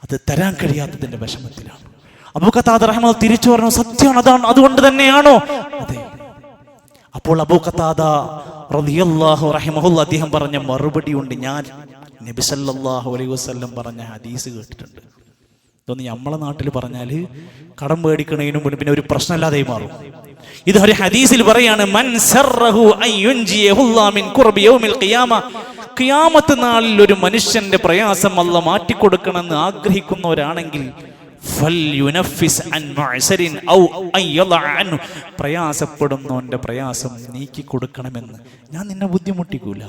അത് തരാൻ കഴിയാത്തതിന്റെ വിഷമത്തിലാണ്. അബൂ ഖതാദ റഹിമഹുല്ലാഹ് തിരിച്ചു പറഞ്ഞു, സത്യമാണ്, അതാണ്, അതുകൊണ്ട് തന്നെയാണോ? അതെ. അപ്പോൾ അബൂ ഖതാദ റളിയല്ലാഹു റഹിമഹുല്ലാഹ് അദ്ദേഹം പറഞ്ഞ മറുപടി ഉണ്ട്. ഞാൻ നബി സല്ലല്ലാഹു അലൈഹി വസല്ലം പറഞ്ഞ ഹദീസ് കേട്ടിട്ടുണ്ട്. ഇതൊന്ന് നമ്മളെ നാട്ടിൽ പറഞ്ഞാൽ കടം മേടിക്കണതിനും പിന്നെ ഒരു പ്രശ്നമല്ലാതെ മാറും. ഇത് ഒരു ഹദീസിൽ പറയാണ്, മൻ സറഹു അൻ യുൻജിയഹുല്ലാഹു മിൻ ഖുർബി യൗമിൽ ഖിയാമ, ഖിയാമത്ത് നാളിൽ ഒരു മനുഷ്യന്റെ പ്രയാസം അല്ലാഹ് മാറ്റിക്കൊടുക്കണമെന്ന് ആഗ്രഹിക്കുന്നവരാണെങ്കിൽ പ്രയാസപ്പെടുന്നവന്റെ പ്രയാസം നീക്കി കൊടുക്കണമെന്ന്. ഞാൻ നിന്നെ ബുദ്ധിമുട്ടിക്കൂല,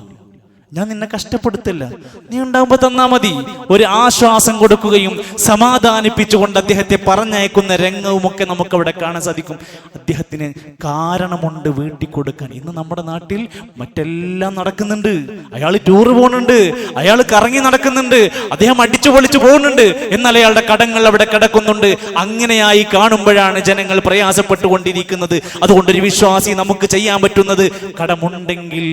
ഞാൻ നിന്നെ കഷ്ടപ്പെടുത്തില്ല, നീ ഉണ്ടാകുമ്പോ തന്നാ മതി. ഒരു ആശ്വാസം കൊടുക്കുകയും സമാധാനിപ്പിച്ചുകൊണ്ട് അദ്ദേഹത്തെ പറഞ്ഞയക്കുന്ന രംഗവും ഒക്കെ നമുക്ക് അവിടെ കാണാൻ സാധിക്കും. അദ്ദേഹത്തിന് കാരണമുണ്ട് വീട്ടിൽ കൊടുക്കാൻ. ഇന്ന് നമ്മുടെ നാട്ടിൽ മറ്റെല്ലാം നടക്കുന്നുണ്ട്. അയാൾ ടൂറ് പോകുന്നുണ്ട്, അയാൾ കറങ്ങി നടക്കുന്നുണ്ട്, അദ്ദേഹം അടിച്ചു പൊളിച്ചു പോകുന്നുണ്ട്, എന്നാൽ അയാളുടെ കടങ്ങൾ അവിടെ കിടക്കുന്നുണ്ട്. അങ്ങനെയായി കാണുമ്പോഴാണ് ജനങ്ങൾ പ്രയാസപ്പെട്ടുകൊണ്ടിരിക്കുന്നത്. അതുകൊണ്ടൊരു വിശ്വാസി നമുക്ക് ചെയ്യാൻ പറ്റുന്നത്, കടമുണ്ടെങ്കിൽ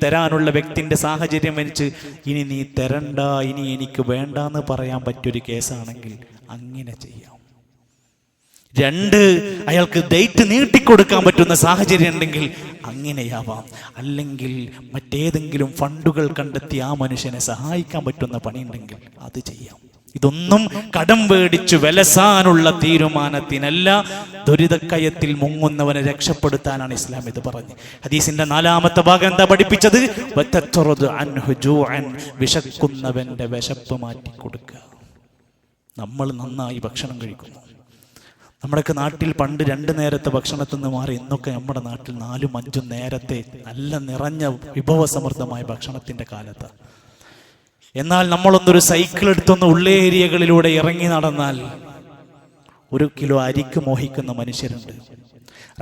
തരാനുള്ള വ്യക്തിന്റെ സാഹചര്യം വെച്ച് ഇനി നീ തരണ്ട, ഇനി എനിക്ക് വേണ്ടെന്ന് പറയാൻ പറ്റിയൊരു കേസാണെങ്കിൽ അങ്ങനെ ചെയ്യാം. 2, അയാൾക്ക് ഡേറ്റ് നീട്ടിക്കൊടുക്കാൻ പറ്റുന്ന സാഹചര്യം ഉണ്ടെങ്കിൽ അങ്ങനെയാവാം. അല്ലെങ്കിൽ മറ്റേതെങ്കിലും ഫണ്ടുകൾ കണ്ടെത്തി ആ മനുഷ്യനെ സഹായിക്കാൻ പറ്റുന്ന പണിയുണ്ടെങ്കിൽ അത് ചെയ്യാം. ഇതൊന്നും കടം പേടിച്ചു വിലസാനുള്ള തീരുമാനത്തിനല്ല, ദുരിതക്കയത്തിൽ മുങ്ങുന്നവനെ രക്ഷപ്പെടുത്താനാണ് ഇസ്ലാം ഇത് പറഞ്ഞു. ഹദീസിന്റെ 4-ാമത്തെ ഭാഗം എന്താ പഠിപ്പിച്ചത്? വിശക്കുന്നവന്റെ വിശപ്പ് മാറ്റി കൊടുക്കുക. നമ്മൾ നന്നായി ഭക്ഷണം കഴിക്കുന്നു. നമ്മുടെയൊക്കെ നാട്ടിൽ പണ്ട് 2 നേരത്തെ ഭക്ഷണത്തിൽ നിന്ന് മാറി ഇന്നൊക്കെ നമ്മുടെ നാട്ടിൽ 4-5 നേരത്തെ നല്ല നിറഞ്ഞ വിഭവസമൃദ്ധമായ ഭക്ഷണത്തിന്റെ കാലത്താണ്. എന്നാൽ നമ്മളൊന്നൊരു സൈക്കിൾ എടുത്തൊന്ന് ഉള്ളേരിയകളിലൂടെ ഇറങ്ങി നടന്നാൽ 1 കിലോ അരിക്ക് മോഹിക്കുന്ന മനുഷ്യരുണ്ട്.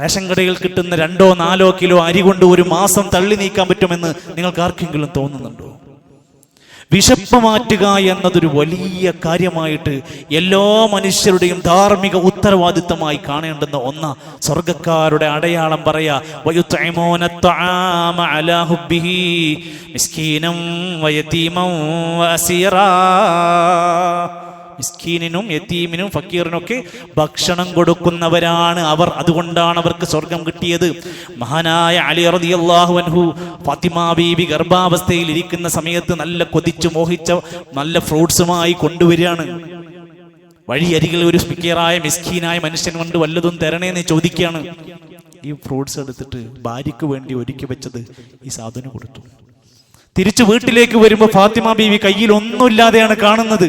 റേഷൻ കടയിൽ കിട്ടുന്ന 2-4 കിലോ അരി കൊണ്ട് ഒരു മാസം തള്ളി നീക്കാൻ പറ്റുമെന്ന് നിങ്ങൾക്ക് ആർക്കെങ്കിലും തോന്നുന്നുണ്ടോ? വിശപ്പ് മാറ്റുക എന്നതൊരു വലിയ കാര്യമായിട്ട് എല്ലാ മനുഷ്യരുടെയും ധാർമ്മിക ഉത്തരവാദിത്തമായി കാണേണ്ടുന്ന ഒന്നാ. സ്വർഗക്കാരുടെ അടയാളം പറയാ, വയുത്ഇമൂന അത്അമ അലാ ഹുബ്ബിഹി മിസ്കീനം വയതീമൻ വഅസീറാ. മിസ്കീനിനും യതീമിനും ഫക്കീറിനൊക്കെ ഭക്ഷണം കൊടുക്കുന്നവരാണ് അവർ. അതുകൊണ്ടാണ് അവർക്ക് സ്വർഗം കിട്ടിയത്. മഹാനായ അലി റളിയല്ലാഹു അൻഹു ഫാത്തിമ ബീബി ഗർഭാവസ്ഥയിൽ ഇരിക്കുന്ന സമയത്ത് നല്ല കൊതിച്ചു മോഹിച്ച നല്ല ഫ്രൂട്ട്സുമായി കൊണ്ടുവരികയാണ്. വഴിയരികിൽ ഒരു ഫക്കീറായ മിസ്കീനായ മനുഷ്യൻ കൊണ്ട് വല്ലതും തരണേന്ന് ചോദിക്കുകയാണ്. ഈ ഫ്രൂട്ട്സ് എടുത്തിട്ട് ഭാര്യയ്ക്ക് വേണ്ടി ഒരുക്കി വെച്ചത് ഈ സാധുവിന് കൊടുത്തു. തിരിച്ചു വീട്ടിലേക്ക് വരുമ്പോൾ ഫാത്തിമ ബീവി കയ്യിൽ ഒന്നുമില്ലാതെയാണ് കാണുന്നത്.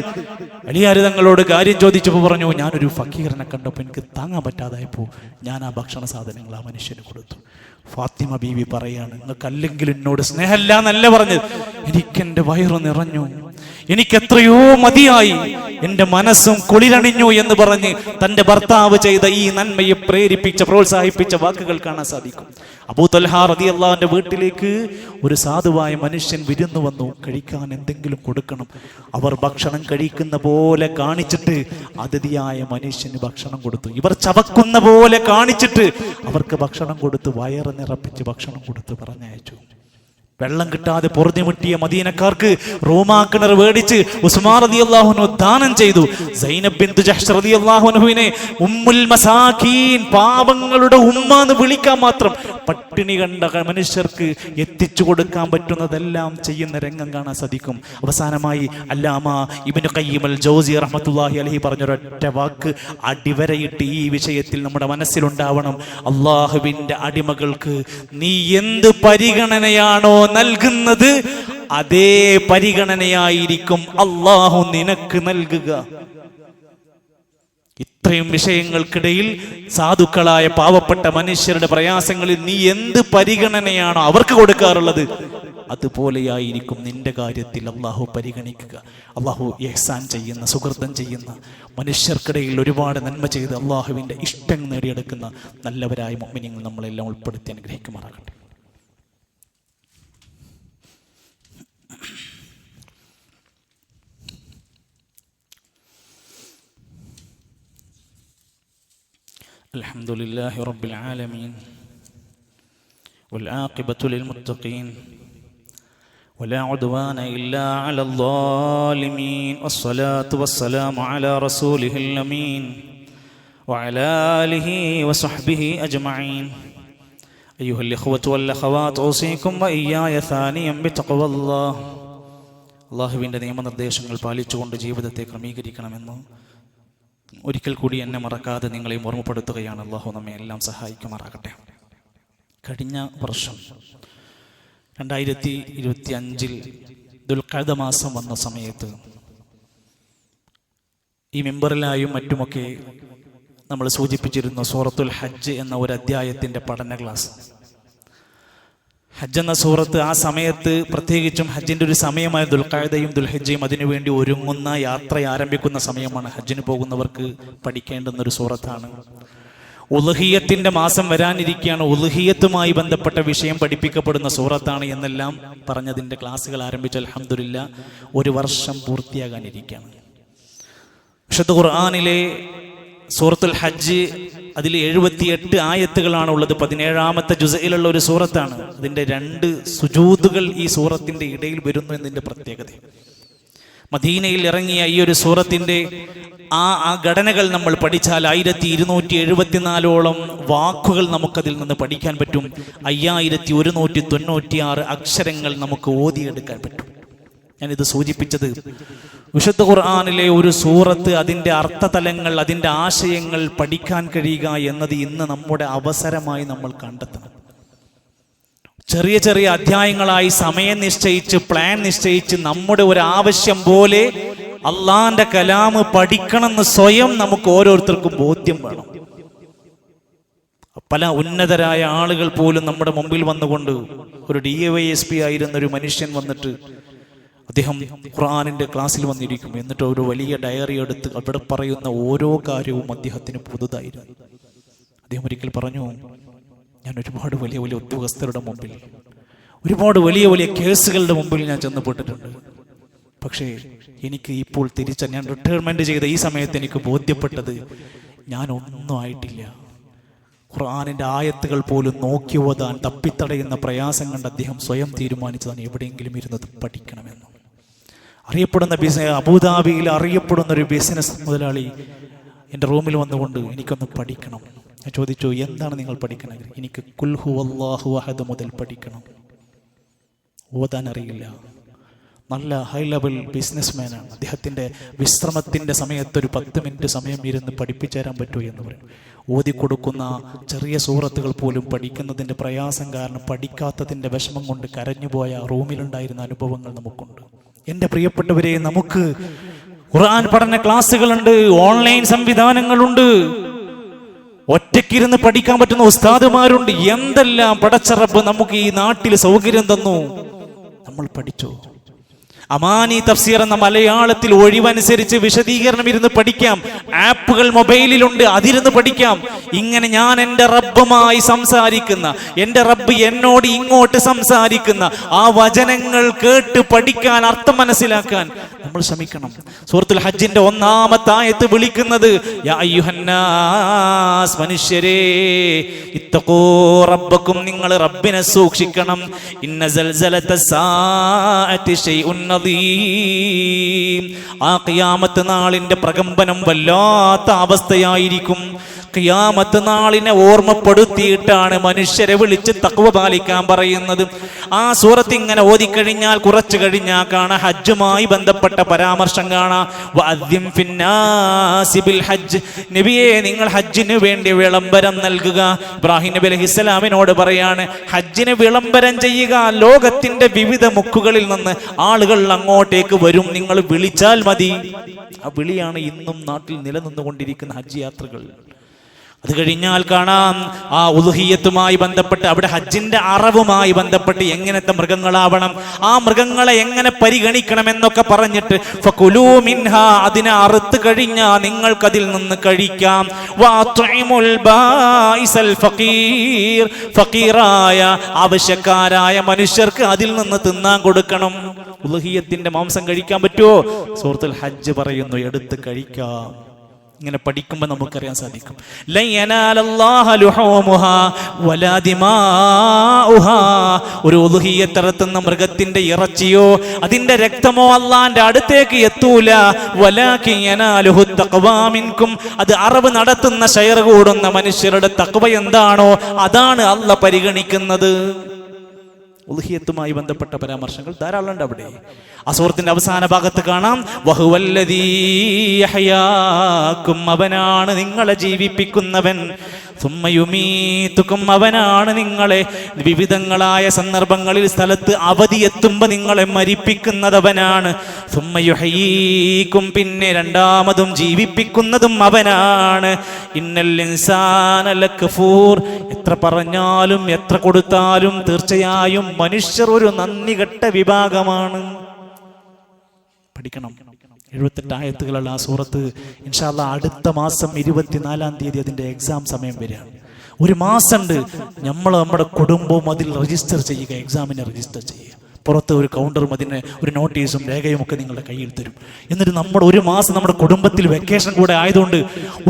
അലിയാര് തങ്ങളോട് കാര്യം ചോദിച്ചപ്പോൾ പറഞ്ഞു, ഞാനൊരു ഫക്കീറിനെ കണ്ടപ്പോൾ എനിക്ക് താങ്ങാൻ പറ്റാതായപ്പോൾ ഞാൻ ആ ഭക്ഷണ സാധനങ്ങൾ ആ മനുഷ്യന് കൊടുത്തു. ഫാത്തിമ ബീവി പറയാണ്, നിങ്ങൾക്ക് അല്ലെങ്കിൽ എന്നോട് സ്നേഹമില്ല എന്നല്ല പറഞ്ഞത്, എനിക്കെന്റെ വയറ് നിറഞ്ഞു, എനിക്കെത്രയോ മതിയായി, എന്റെ മനസ്സും കുളിരണിഞ്ഞു എന്ന് പറഞ്ഞ് തന്റെ ഭർത്താവ് ചെയ്ത ഈ നന്മയെ പ്രേരിപ്പിച്ച പ്രോത്സാഹിപ്പിച്ച വാക്കുകൾ കാണാൻ സാധിക്കും. അബൂ തൽഹ റളിയല്ലാഹുവിന്റെ വീട്ടിലേക്ക് ഒരു സാധുവായ മനുഷ്യൻ വിരുന്നു വന്നു. കഴിക്കാൻ എന്തെങ്കിലും കൊടുക്കണം. അവർ ഭക്ഷണം കഴിക്കുന്ന പോലെ കാണിച്ചിട്ട് അതിഥിയായ മനുഷ്യന് ഭക്ഷണം കൊടുത്തു. ഇവർ ചവക്കുന്ന പോലെ കാണിച്ചിട്ട് അവർക്ക് ഭക്ഷണം കൊടുത്ത് വയറ് നിറപ്പിച്ച് ഭക്ഷണം കൊടുത്ത് പറഞ്ഞയച്ചു. വെള്ളം കിട്ടാതെ പൊറുതിമുട്ടിയ മദീനക്കാർക്ക് റൂമാ കിണർ മേടിച്ച് ഉസ്മാൻ റളിയല്ലാഹു അൻഹു ദാനം ചെയ്തു. സൈനബ് ബിൻത് ജഹ്ഷ് റളിയല്ലാഹു അൻഹുവിനെ ഉമ്മുൽ മസാകീൻ, പാപങ്ങളുടെ ഉമ്മ എന്ന് വിളിക്കാൻ മാത്രം പട്ടിണി കണ്ട മനുഷ്യർക്ക് എത്തിച്ചു കൊടുക്കാൻ പറ്റുന്നതെല്ലാം ചെയ്യുന്ന രംഗം കാണാൻ സാധിക്കും. അവസാനമായി അല്ലാമ ഇബ്നു ഖയ്യിം അൽ ജൗസി റഹ്മത്തുള്ളാഹി അലൈഹി പറഞ്ഞൊരൊറ്റ വാക്ക് അടിവരയിട്ട് ഈ വിഷയത്തിൽ നമ്മുടെ മനസ്സിലുണ്ടാവണം. അള്ളാഹുവിന്റെ അടിമകൾക്ക് നീ എന്ത് പരിഗണനയാണോ നൽകുന്നത്, അതേ പരിഗണനയായിരിക്കും അള്ളാഹു നിനക്ക് നൽകുക. ഇത്രയും വിഷയങ്ങൾക്കിടയിൽ സാധുക്കളായ പാവപ്പെട്ട മനുഷ്യരുടെ പ്രയാസങ്ങളിൽ നീ എന്ത് പരിഗണനയാണോ അവർക്ക് കൊടുക്കാറുള്ളത്, അതുപോലെയായിരിക്കും നിന്റെ കാര്യത്തിൽ അള്ളാഹു പരിഗണിക്കുക. അള്ളാഹു ഇഹ്സാൻ ചെയ്യുന്ന, സുഹൃതം ചെയ്യുന്ന, മനുഷ്യർക്കിടയിൽ ഒരുപാട് നന്മ ചെയ്ത് അള്ളാഹുവിൻ്റെ ഇഷ്ടം നേടിയെടുക്കുന്ന നല്ലവരായ മുഅ്മിനീങ്ങൾ നമ്മളെല്ലാം ഉൾപ്പെടുത്തി അനുഗ്രഹിക്കുമാറാകട്ടെ. അൽഹംദുലില്ലാഹി റബ്ബിൽ ആലമീൻ والعاقبة للمتقين ولا عدوان إلا على الظالمين والصلاة والسلام على رسوله الأمين وعلى آله وصحبه أجمعين أيها الإخوة والأخوات أوصيكم وإياي ثانيا بتقوى الله അള്ളാഹുവിൻ്റെ നിയമനിർദ്ദേശങ്ങൾ പാലിച്ചുകൊണ്ട് ജീവിതത്തെ ക്രമീകരിക്കണമെന്ന് ഒരിക്കൽ കൂടി എന്നെ മറക്കാതെ നിങ്ങളെയും ഓർമ്മപ്പെടുത്തുകയാണ്. അള്ളാഹു നമ്മെ എല്ലാം സഹായിക്കുമാറാകട്ടെ. കഴിഞ്ഞ വർഷം 2025 ദുൽഖഅദ മാസം വന്ന സമയത്ത് ഈ മിമ്പറിലായും മറ്റുമൊക്കെ നമ്മൾ സൂചിപ്പിച്ചിരുന്നു സൂറത്തുൽ ഹജ്ജ് എന്ന ഒരു അധ്യായത്തിൻ്റെ പഠന ക്ലാസ്. ഹജ്ജ് എന്ന സൂറത്ത് ആ സമയത്ത് പ്രത്യേകിച്ചും ഹജ്ജിൻ്റെ ഒരു സമയമായ ദുൽഖഅദയും ദുൽഹിജ്ജയും അതിനുവേണ്ടി ഒരുങ്ങുന്ന യാത്ര ആരംഭിക്കുന്ന സമയമാണ്. ഹജ്ജിന് പോകുന്നവർക്ക് പഠിക്കേണ്ടുന്ന ഒരു സൂറത്താണ്. ഉളുഹിയ്യത്തിൻ്റെ മാസം വരാനിരിക്കുകയാണ്. ഉളുഹിയ്യത്തുമായി ബന്ധപ്പെട്ട വിഷയം പഠിപ്പിക്കപ്പെടുന്ന സൂറത്താണ് എന്നെല്ലാം പറഞ്ഞതിൻ്റെ ക്ലാസ്സുകൾ ആരംഭിച്ച അൽഹംദുലില്ലാ ഒരു വർഷം പൂർത്തിയാകാനിരിക്കുകയാണ്. വിശുദ്ധ ഖുർആനിലെ സൂറത്തുൽ ഹജ്ജ് അതിൽ 78 ആയത്തുകളാണ് ഉള്ളത്. 17ാമത്തെ ജുസയിലുള്ള ഒരു സൂറത്താണ്. അതിൻ്റെ 2 സുജൂദുകൾ ഈ സൂറത്തിൻ്റെ ഇടയിൽ വരുന്നു എന്നതിൻ്റെ പ്രത്യേകത. മദീനയിൽ ഇറങ്ങിയ ഈ ഒരു സൂറത്തിൻ്റെ ആ ഘടനകൾ നമ്മൾ പഠിച്ചാൽ 1274ഓളം വാക്കുകൾ നമുക്കതിൽ നിന്ന് പഠിക്കാൻ പറ്റും. 5196 അക്ഷരങ്ങൾ നമുക്ക് ഓതിയെടുക്കാൻ പറ്റും. ഞാനിത് സൂചിപ്പിച്ചത് വിശുദ്ധ ഖുർആനിലെ ഒരു സൂറത്ത്, അതിൻ്റെ അർത്ഥതലങ്ങൾ, അതിൻ്റെ ആശയങ്ങൾ പഠിക്കാൻ കഴിയുക എന്നത് ഇന്ന് നമ്മുടെ അവസരമായി നമ്മൾ കണ്ടെത്തണം. ചെറിയ ചെറിയ അധ്യായങ്ങളായി സമയം നിശ്ചയിച്ച്, പ്ലാൻ നിശ്ചയിച്ച്, നമ്മുടെ ഒരു ആവശ്യം പോലെ അള്ളാന്റെ കലാമ് പഠിക്കണമെന്ന് സ്വയം നമുക്ക് ഓരോരുത്തർക്കും ബോധ്യം വേണം. പല ഉന്നതരായ ആളുകൾ പോലും നമ്മുടെ മുമ്പിൽ വന്നുകൊണ്ട്, ഒരു DYSP ആയിരുന്ന ഒരു മനുഷ്യൻ വന്നിട്ട് അദ്ദേഹം ഖുർആനിൻ്റെ ക്ലാസ്സിൽ വന്നിരിക്കും. എന്നിട്ട് ഒരു വലിയ ഡയറി എടുത്ത് അവിടെ പറയുന്ന ഓരോ കാര്യവും അദ്ദേഹത്തിന് പുതുതായിരുന്നു. അദ്ദേഹം ഒരിക്കൽ പറഞ്ഞു, ഞാൻ ഒരുപാട് വലിയ വലിയ ഉദ്യോഗസ്ഥരുടെ മുമ്പിൽ, ഒരുപാട് വലിയ വലിയ കേസുകളുടെ മുമ്പിൽ ഞാൻ ചെന്നപ്പെട്ടിട്ടുണ്ട്. പക്ഷേ എനിക്ക് ഇപ്പോൾ ഞാൻ റിട്ടയർമെന്റ് ചെയ്ത ഈ സമയത്ത് എനിക്ക് ബോധ്യപ്പെട്ടത് ഞാനൊന്നും ആയിട്ടില്ല. ഖുർആനിൻ്റെ ആയത്തുകൾ പോലും നോക്കി ഓതാൻ തപ്പിത്തടയുന്ന പ്രയാസം കണ്ട് അദ്ദേഹം സ്വയം തീരുമാനിച്ചതാണ് എവിടെയെങ്കിലും ഇരുന്നത് പഠിക്കണമെന്ന്. അറിയപ്പെടുന്ന അബുദാബിയിൽ അറിയപ്പെടുന്ന ഒരു ബിസിനസ് മുതലാളി എൻ്റെ റൂമിൽ വന്നുകൊണ്ട് എനിക്കൊന്ന് പഠിക്കണം. ഞാൻ ചോദിച്ചു, എന്താണ് നിങ്ങൾ പഠിക്കണത്? എനിക്ക് ഖുൽ ഹുവല്ലാഹു അഹദ് മുതൽ പഠിക്കണം. ഓതാൻ അറിയില്ല. നല്ല ഹൈ ലെവൽ ബിസിനസ്മാനാണ്. അദ്ദേഹത്തിൻ്റെ വിശ്രമത്തിൻ്റെ സമയത്ത് ഒരു 10 മിനിറ്റ് സമയം ഇരുന്ന് പഠിപ്പിച്ചു തരാൻ പറ്റുമോ എന്ന് പറയും. ഓതിക്കൊടുക്കുന്ന ചെറിയ സൂറത്തുകൾ പോലും പഠിക്കുന്നതിൻ്റെ പ്രയാസം കാരണം, പഠിക്കാത്തതിൻ്റെ വിഷമം കൊണ്ട് കരഞ്ഞുപോയ റൂമിലുണ്ടായിരുന്ന അനുഭവങ്ങൾ നമുക്കുണ്ട്. എൻ്റെ പ്രിയപ്പെട്ടവരെ, നമുക്ക് ഖുർആൻ പഠന ക്ലാസ്സുകളുണ്ട്, ഓൺലൈൻ സംവിധാനങ്ങളുണ്ട്, ഒറ്റയ്ക്കിരുന്ന് പഠിക്കാൻ പറ്റുന്ന ഉസ്താദുമാരുണ്ട്. എന്തെല്ലാം പടച്ച റബ്ബ് നമുക്ക് ഈ നാട്ടിൽ സൗകര്യം തന്നു. നമ്മൾ പഠിച്ചോ? അമാനി തഫ്സീർ എന്ന മലയാളത്തിൽ ഒഴിവനുസരിച്ച് വിശദീകരണം ഇരുന്ന് പഠിക്കാം. ആപ്പുകൾ മൊബൈലിലുണ്ട്, അതിരുന്ന് പഠിക്കാം. ഇങ്ങനെ ഞാൻ എൻ്റെ റബ്ബുമായി സംസാരിക്കുന്ന, എൻ്റെ റബ്ബ് എന്നോട് ഇങ്ങോട്ട് സംസാരിക്കുന്ന ആ വചനങ്ങൾ കേട്ട് പഠിക്കാൻ, അർത്ഥം മനസ്സിലാക്കാൻ നമ്മൾ ശ്രമിക്കണം. സൂറത്തുൽ ഹജ്ജിന്റെ 1-ാമത്തെ ആയത്ത് വിളിക്കുന്നത് യാ അയ്യുഹന്നാസ്, മനുഷ്യരേ, ഇത്തഖൂ റബ്ബക്കും, നിങ്ങൾ റബ്ബിനെ സൂക്ഷിക്കണം. ഇന്ന സൽസലത്തസ്സാഅത്തി ശൈഉൻ നദീം, ആ ഖിയാമത്ത് നാളിന്റെ പ്രകമ്പനം വല്ലാത്ത അവസ്ഥയായിരിക്കും. ഖിയാമത്ത് നാളിനെ ഓർമ്മപ്പെടുത്തിയിട്ടാണ് മനുഷ്യരെ വിളിച്ച് തഖ്വ പാലിക്കാൻ പറയുന്നത്. ആ സൂറത്ത് ഇങ്ങനെ ഓതിക്കഴിഞ്ഞാൽ കുറച്ചു കഴിഞ്ഞാൽ കാണാം ഹജ്ജുമായി ബന്ധപ്പെട്ട പരാമർശം കാണാം. വഅദ്ദിം ഫിന്നാസി ബിൽ ഹജ്ജ്, നബിയെ നിങ്ങൾ ഹജ്ജിന് വേണ്ടി വിളംബരം നൽകുക. ഇബ്രാഹിം നബി അലൈഹിസ്സലാമിനോട് പറയാണ്, ഹജ്ജിന് വിളംബരം ചെയ്യുക. ലോകത്തിന്റെ വിവിധ മുക്കുകളിൽ നിന്ന് ആളുകൾ അങ്ങോട്ടേക്ക് വരും, നിങ്ങൾ വിളിച്ചാൽ മതി. ആ വിളിയാണ് ഇന്നും നാട്ടിൽ നിലനിന്നുകൊണ്ടിരിക്കുന്ന ഹജ്ജ് യാത്രകൾ. അത് കഴിഞ്ഞാൽ കാണാം ആ ഉളുഹിയ്യത്തുമായി ബന്ധപ്പെട്ട്, അവിടെ ഹജ്ജിന്റെ അറവുമായി ബന്ധപ്പെട്ട് എങ്ങനത്തെ മൃഗങ്ങളാവണം, ആ മൃഗങ്ങളെ എങ്ങനെ പരിഗണിക്കണം എന്നൊക്കെ പറഞ്ഞിട്ട് ഫകുലൂ മിൻഹാ, അതിനെ അറുത്ത് കഴിഞ്ഞാൽ നിങ്ങൾക്കതിൽ നിന്ന് കഴിക്കാം. വഅത്ഇമുൽ ബായിസൽ ഫഖീർ, ഫഖീറായ ആവശ്യക്കാരായ മനുഷ്യർക്ക് അതിൽ നിന്ന് തിന്നാൻ കൊടുക്കണം. ഉളുഹിയ്യത്തിന്റെ മാംസം കഴിക്കാൻ പറ്റുമോ? സൂറത്തുൽ ഹജ്ജ് പറയുന്നു, എടുത്ത് കഴിക്കാം. ഇങ്ങനെ പഠിക്കുമ്പോൾ നമുക്കറിയാൻ സാധിക്കും. ലൻ യനാലല്ലാഹ ലുഹൂമുഹാ വലാ ദിമാഉഹാ. ഒരു ഉളുഹിയ്യത്ത് നടത്തുന്ന മൃഗത്തിന്റെ ഇറച്ചിയോ അതിന്റെ രക്തമോ അള്ളാന്റെ അടുത്തേക്ക് എത്തൂല. വലാകിൻ യനാലുഹു തഖ്വാ മിൻകും. അത് അറിവ് നടത്തുന്ന ഷെയർ കൂടുന്ന മനുഷ്യരുടെ തഖ്വ എന്താണോ അതാണ് അള്ളാഹ് പരിഗണിക്കുന്നത്. ഉളുഹിയ്യത്തുമായി ബന്ധപ്പെട്ട പരാമർശങ്ങൾ ധാരാളം ഉണ്ട് അവിടെ. ആ സൂറത്തിന്റെ അവസാന ഭാഗത്ത് കാണാം, വഹുവല്ലദീ യഹ്യാകും. അവനാണ് നിങ്ങളെ ജീവിപ്പിക്കുന്നവൻ. സുമ്മ യുമീതുകും. അവനാണ് നിങ്ങളെ വിവിധങ്ങളായ സന്ദർഭങ്ങളിൽ സ്ഥലത്ത് അവധി എത്തുമ്പോൾ നിങ്ങളെ മരിപ്പിക്കുന്നതവനാണ്. സുമ്മ യുഹ്യീകും. പിന്നെ രണ്ടാമതും ജീവിപ്പിക്കുന്നതും അവനാണ്. ഇന്നൽ ഇൻസാന ലകഫൂർ. എത്ര പറഞ്ഞാലും എത്ര കൊടുത്താലും തീർച്ചയായും മനുഷ്യർ ഒരു നന്ദി കെട്ട വിഭാഗമാണ്. പഠിക്കണം. 78 ആയത്തുകളുള്ള ആ സൂറത്ത് ഇൻഷാ അല്ലാഹ് അടുത്ത മാസം 24-ാം തീയതി അതിന്റെ എക്സാം സമയം വരികയാണ്. ഒരു മാസമുണ്ട്. നമ്മുടെ കുടുംബവും അതിൽ രജിസ്റ്റർ ചെയ്യുക, എക്സാമിനെ രജിസ്റ്റർ ചെയ്യുക. പുറത്ത് ഒരു കൗണ്ടറും അതിന് ഒരു നോട്ടീസും രേഖയും ഒക്കെ നിങ്ങളുടെ കയ്യിൽ തരും. എന്നിട്ട് നമ്മുടെ ഒരു മാസം നമ്മുടെ കുടുംബത്തിൽ വെക്കേഷൻ കൂടെ ആയതുകൊണ്ട്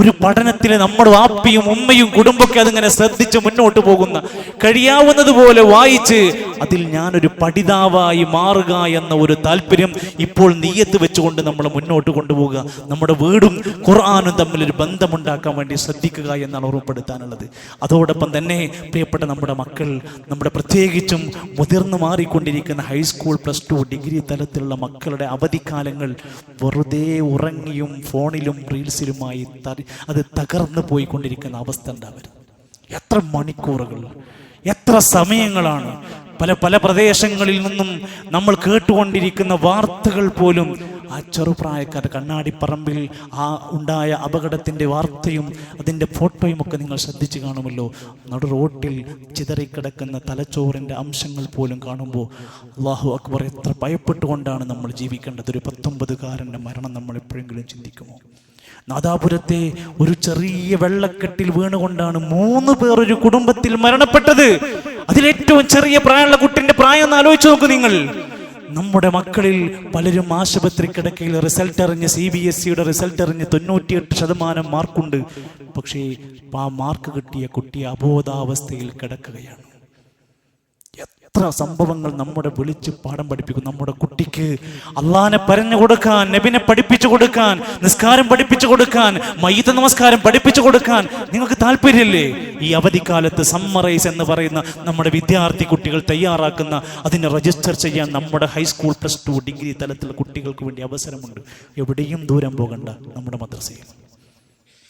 ഒരു പഠനത്തിൽ നമ്മുടെ വാപ്പിയും ഉമ്മയും കുടുംബമൊക്കെ അതിങ്ങനെ ശ്രദ്ധിച്ച് മുന്നോട്ട് പോകുന്ന, കഴിയാവുന്നത് പോലെ വായിച്ച് അതിൽ ഞാനൊരു പഠിതാവായി മാറുക എന്ന ഒരു താല്പര്യം ഇപ്പോൾ നിയ്യത്ത് വെച്ചുകൊണ്ട് നമ്മൾ മുന്നോട്ട് കൊണ്ടുപോകുക. നമ്മുടെ വീടും ഖുർആനും തമ്മിലൊരു ബന്ധമുണ്ടാക്കാൻ വേണ്ടി ശ്രദ്ധിക്കുക എന്നാണ് ഓർമ്മപ്പെടുത്താനുള്ളത്. അതോടൊപ്പം തന്നെ പ്രിയപ്പെട്ട നമ്മുടെ മക്കൾ, നമ്മുടെ പ്രത്യേകിച്ചും മുതിർന്നു മാറിക്കൊണ്ടിരിക്കുന്ന ഹൈസ്കൂൾ, പ്ലസ് ടു, ഡിഗ്രി തലത്തിലുള്ള മക്കളുടെ അവധിക്കാലങ്ങൾ വെറുതെ ഉറങ്ങിയും ഫോണിലും റീൽസിലുമായി അത് തകർന്നു പോയിക്കൊണ്ടിരിക്കുന്ന അവസ്ഥ ഉണ്ടാവരുത്. എത്ര മണിക്കൂറുകൾ, എത്ര സമയങ്ങളാണ് പല പ്രദേശങ്ങളിൽ നിന്നും നമ്മൾ കേട്ടുകൊണ്ടിരിക്കുന്ന വാർത്തകൾ പോലും. ആ ചെറുപ്രായക്കാർ കണ്ണാടിപ്പറമ്പിൽ ആ ഉണ്ടായ അപകടത്തിൻ്റെ വാർത്തയും അതിൻ്റെ ഫോട്ടോയും ഒക്കെ നിങ്ങൾ ശ്രദ്ധിച്ചു കാണുമല്ലോ. നടു റോട്ടിൽ ചിതറിക്കിടക്കുന്ന തലച്ചോറിൻ്റെ അംശങ്ങൾ പോലും കാണുമ്പോൾ അല്ലാഹു അക്ബർ, എത്ര ഭയപ്പെട്ടുകൊണ്ടാണ് നമ്മൾ ജീവിക്കേണ്ടത്. ഒരു 19-കാരൻ്റെ മരണം നമ്മൾ എപ്പോഴെങ്കിലും ചിന്തിക്കുമോ? നാദാപുരത്തെ ഒരു ചെറിയ വെള്ളക്കെട്ടിൽ വീണുകൊണ്ടാണ് 3 പേർ ഒരു കുടുംബത്തിൽ മരണപ്പെട്ടത്. അതിലേറ്റവും ചെറിയ പ്രായമുള്ള കുട്ടിന്റെ പ്രായം ഒന്ന് ആലോചിച്ച് നോക്കൂ നിങ്ങൾ. നമ്മുടെ മക്കളിൽ പലരും ആശുപത്രി കിടക്കയിൽ റിസൾട്ട് അറിഞ്ഞ്, CBSEയുടെ റിസൾട്ട് അറിഞ്ഞ് 98% മാർക്കുണ്ട്. പക്ഷേ ആ മാർക്ക് കിട്ടിയ കുട്ടി അബോധാവസ്ഥയിൽ കിടക്കുകയാണ്. എത്ര സംഭവങ്ങൾ നമ്മുടെ വിളിച്ച് പാഠം പഠിപ്പിക്കും. നമ്മുടെ കുട്ടിക്ക് അള്ളാനെ പറഞ്ഞു കൊടുക്കാൻ, നബിനെ പഠിപ്പിച്ചു കൊടുക്കാൻ, നിസ്കാരം പഠിപ്പിച്ചു കൊടുക്കാൻ, മയ്യിത്ത് നമസ്കാരം പഠിപ്പിച്ചു കൊടുക്കാൻ നിങ്ങൾക്ക് താല്പര്യമില്ലേ? ഈ അവധിക്കാലത്ത് സമ്മറൈസ് എന്ന് പറയുന്ന നമ്മുടെ വിദ്യാർത്ഥി കുട്ടികൾ തയ്യാറാക്കുന്ന അതിനെ രജിസ്റ്റർ ചെയ്യാൻ നമ്മുടെ ഹൈസ്കൂൾ, പ്ലസ് ടു, ഡിഗ്രി തലത്തിലുള്ള കുട്ടികൾക്ക് വേണ്ടി അവസരമുണ്ട്. എവിടെയും ദൂരം പോകണ്ട. നമ്മുടെ മദ്രസയിൽ,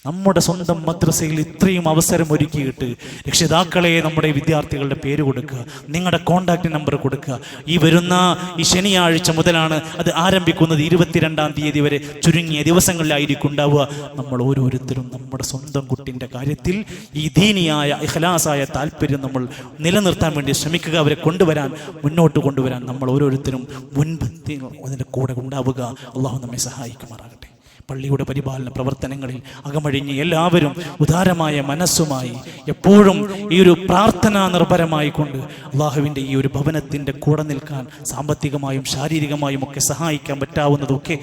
നമ്മുടെ സ്വന്തം മദ്രസയിൽ ഇത്രയും അവസരം ഒരുക്കിയിട്ട് രക്ഷിതാക്കളെ നമ്മുടെ വിദ്യാർത്ഥികളുടെ പേര് കൊടുക്കുക, നിങ്ങളുടെ കോണ്ടാക്ട് നമ്പർ കൊടുക്കുക. ഈ വരുന്ന ഈ ശനിയാഴ്ച മുതലാണ് അത് ആരംഭിക്കുന്നത്. 22-ാം തീയതി വരെ ചുരുങ്ങിയ ദിവസങ്ങളിലായിരിക്കും ഉണ്ടാവുക. നമ്മൾ ഓരോരുത്തരും നമ്മുടെ സ്വന്തം കുട്ടിൻ്റെ കാര്യത്തിൽ ഈ ദീനിയായ ഇഖ്ലാസായ താല്പര്യം നമ്മൾ നിലനിർത്താൻ വേണ്ടി ശ്രമിക്കുക. അവരെ മുന്നോട്ട് കൊണ്ടുവരാൻ നമ്മൾ ഓരോരുത്തരും മുൻപന്തി അതിൻ്റെ കൂടെ ഉണ്ടാവുക. അള്ളാഹു നമ്മെ സഹായിക്കുമാറാകട്ടെ. പള്ളിയുടെ പരിപാലന പ്രവർത്തനങ്ങളിൽ അകമഴിഞ്ഞ് എല്ലാവരും ഉദാരമായ മനസ്സുമായി എപ്പോഴും ഈ ഒരു പ്രാർത്ഥനാ നിർഭരമായി കൊണ്ട് അള്ളാഹുവിൻ്റെ ഈ ഒരു ഭവനത്തിൻ്റെ കൂടെ നിൽക്കാൻ സാമ്പത്തികമായും ശാരീരികമായും ഒക്കെ സഹായിക്കാൻ പറ്റാവുന്നതൊക്കെ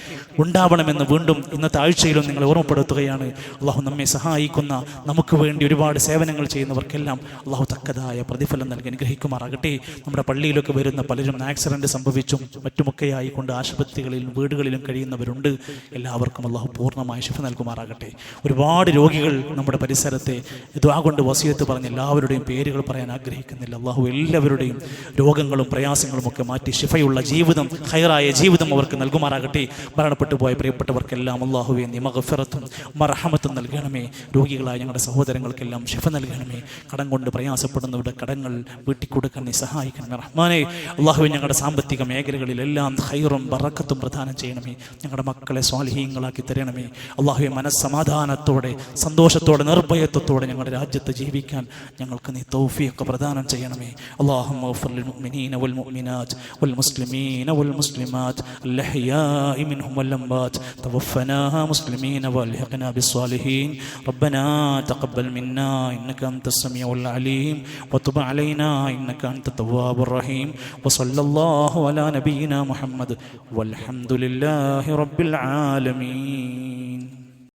ഉണ്ടാവണമെന്ന് വീണ്ടും ഇന്നത്തെ ആഴ്ചയിലും നിങ്ങളെ ഓർമ്മപ്പെടുത്തുകയാണ്. അള്ളാഹു നമ്മെ സഹായിക്കുന്ന, നമുക്ക് വേണ്ടി ഒരുപാട് സേവനങ്ങൾ ചെയ്യുന്നവർക്കെല്ലാം അള്ളാഹു തക്കതായ പ്രതിഫലം നൽകി അനുഗ്രഹിക്കുമാറാകട്ടെ. നമ്മുടെ പള്ളിയിലൊക്കെ വരുന്ന പലരും ആക്സിഡന്റ് സംഭവിച്ചും മറ്റുമൊക്കെ ആയിക്കൊണ്ട് ആശുപത്രികളിലും വീടുകളിലും കഴിയുന്നവരുണ്ട്. എല്ലാവർക്കും അള്ളാഹു പൂർണ്ണമായ ശിഫ നൽകുമാറാകട്ടെ. ഒരുപാട് രോഗികൾ നമ്മുടെ പരിസരത്തെ ദുആ കൊണ്ട് വസിയത്ത് പറഞ്ഞ് എല്ലാവരുടെയും പേരുകൾ പറയാൻ ആഗ്രഹിക്കുന്നില്ല. അള്ളാഹു എല്ലാവരുടെയും രോഗങ്ങളും പ്രയാസങ്ങളും ഒക്കെ മാറ്റി ശിഫയുള്ള ജീവിതം, ഖൈറായ ജീവിതം അവർക്ക് നൽകുമാറാകട്ടെ. മരണപ്പെട്ടു പോയ പ്രിയപ്പെട്ടവർക്കെല്ലാം അള്ളാഹുവേ നീ മഗ്ഫിറത്തും മർഹമത്തും നൽകണമേ. രോഗികളായ ഞങ്ങളുടെ സഹോദരങ്ങൾക്കെല്ലാം ശിഫ നൽകണമേ. കടം കൊണ്ട് പ്രയാസപ്പെടുന്നവരുടെ കടങ്ങൾ വീട്ടിക്കൊടുക്കാൻ നീ സഹായിക്കണമേ റഹ്മാനെ. അള്ളാഹുവേ ഞങ്ങളുടെ സാമ്പത്തിക മേഖലകളിലെല്ലാം ഖൈറും ബറക്കത്തും പ്രദാനം ചെയ്യണമേ. ഞങ്ങളുടെ മക്കളെ സ്വാലിഹീങ്ങളാക്കി തരണമേ. അള്ളാഹുവേ മനസ്സമാധാനത്തോടെ, സന്തോഷത്തോടെ, നിർഭയത്വത്തോടെ ഞങ്ങളുടെ രാജ്യത്ത് ജീവിക്കാൻ ഞങ്ങൾക്ക് നീ തൗഫീഖ് പ്രദാനം ചെയ്യണമേ. അല്ലാഹുമ്മ ഗ്ഫിർ ലിൽ മുഅ്മിനീന വൽ മുഅ്മിനാത്ത് വൽ മുസ്ലിമീന വൽ മുസ്ലിമാത്ത് അൽഹയാഇ മിൻഹും വൽ അംവാത്ത് തവഫനാ മുസ്ലിമീന വൽഹിഖ്നാ ബിസ്സാലിഹീൻ. റബ്ബനാ തഖബ്ബൽ മിന്നാ ഇന്നക അൻതസ് സമീഉൽ അലീം വതുബ് അലൈനാ ഇന്നക അൻതത് തവ്വാബുർ റഹീം. വസല്ലല്ലാഹു അലാ നബിയിനാ മുഹമ്മദ് വൽഹംദുലില്ലാഹി റബ്ബിൽ ആലമീൻ.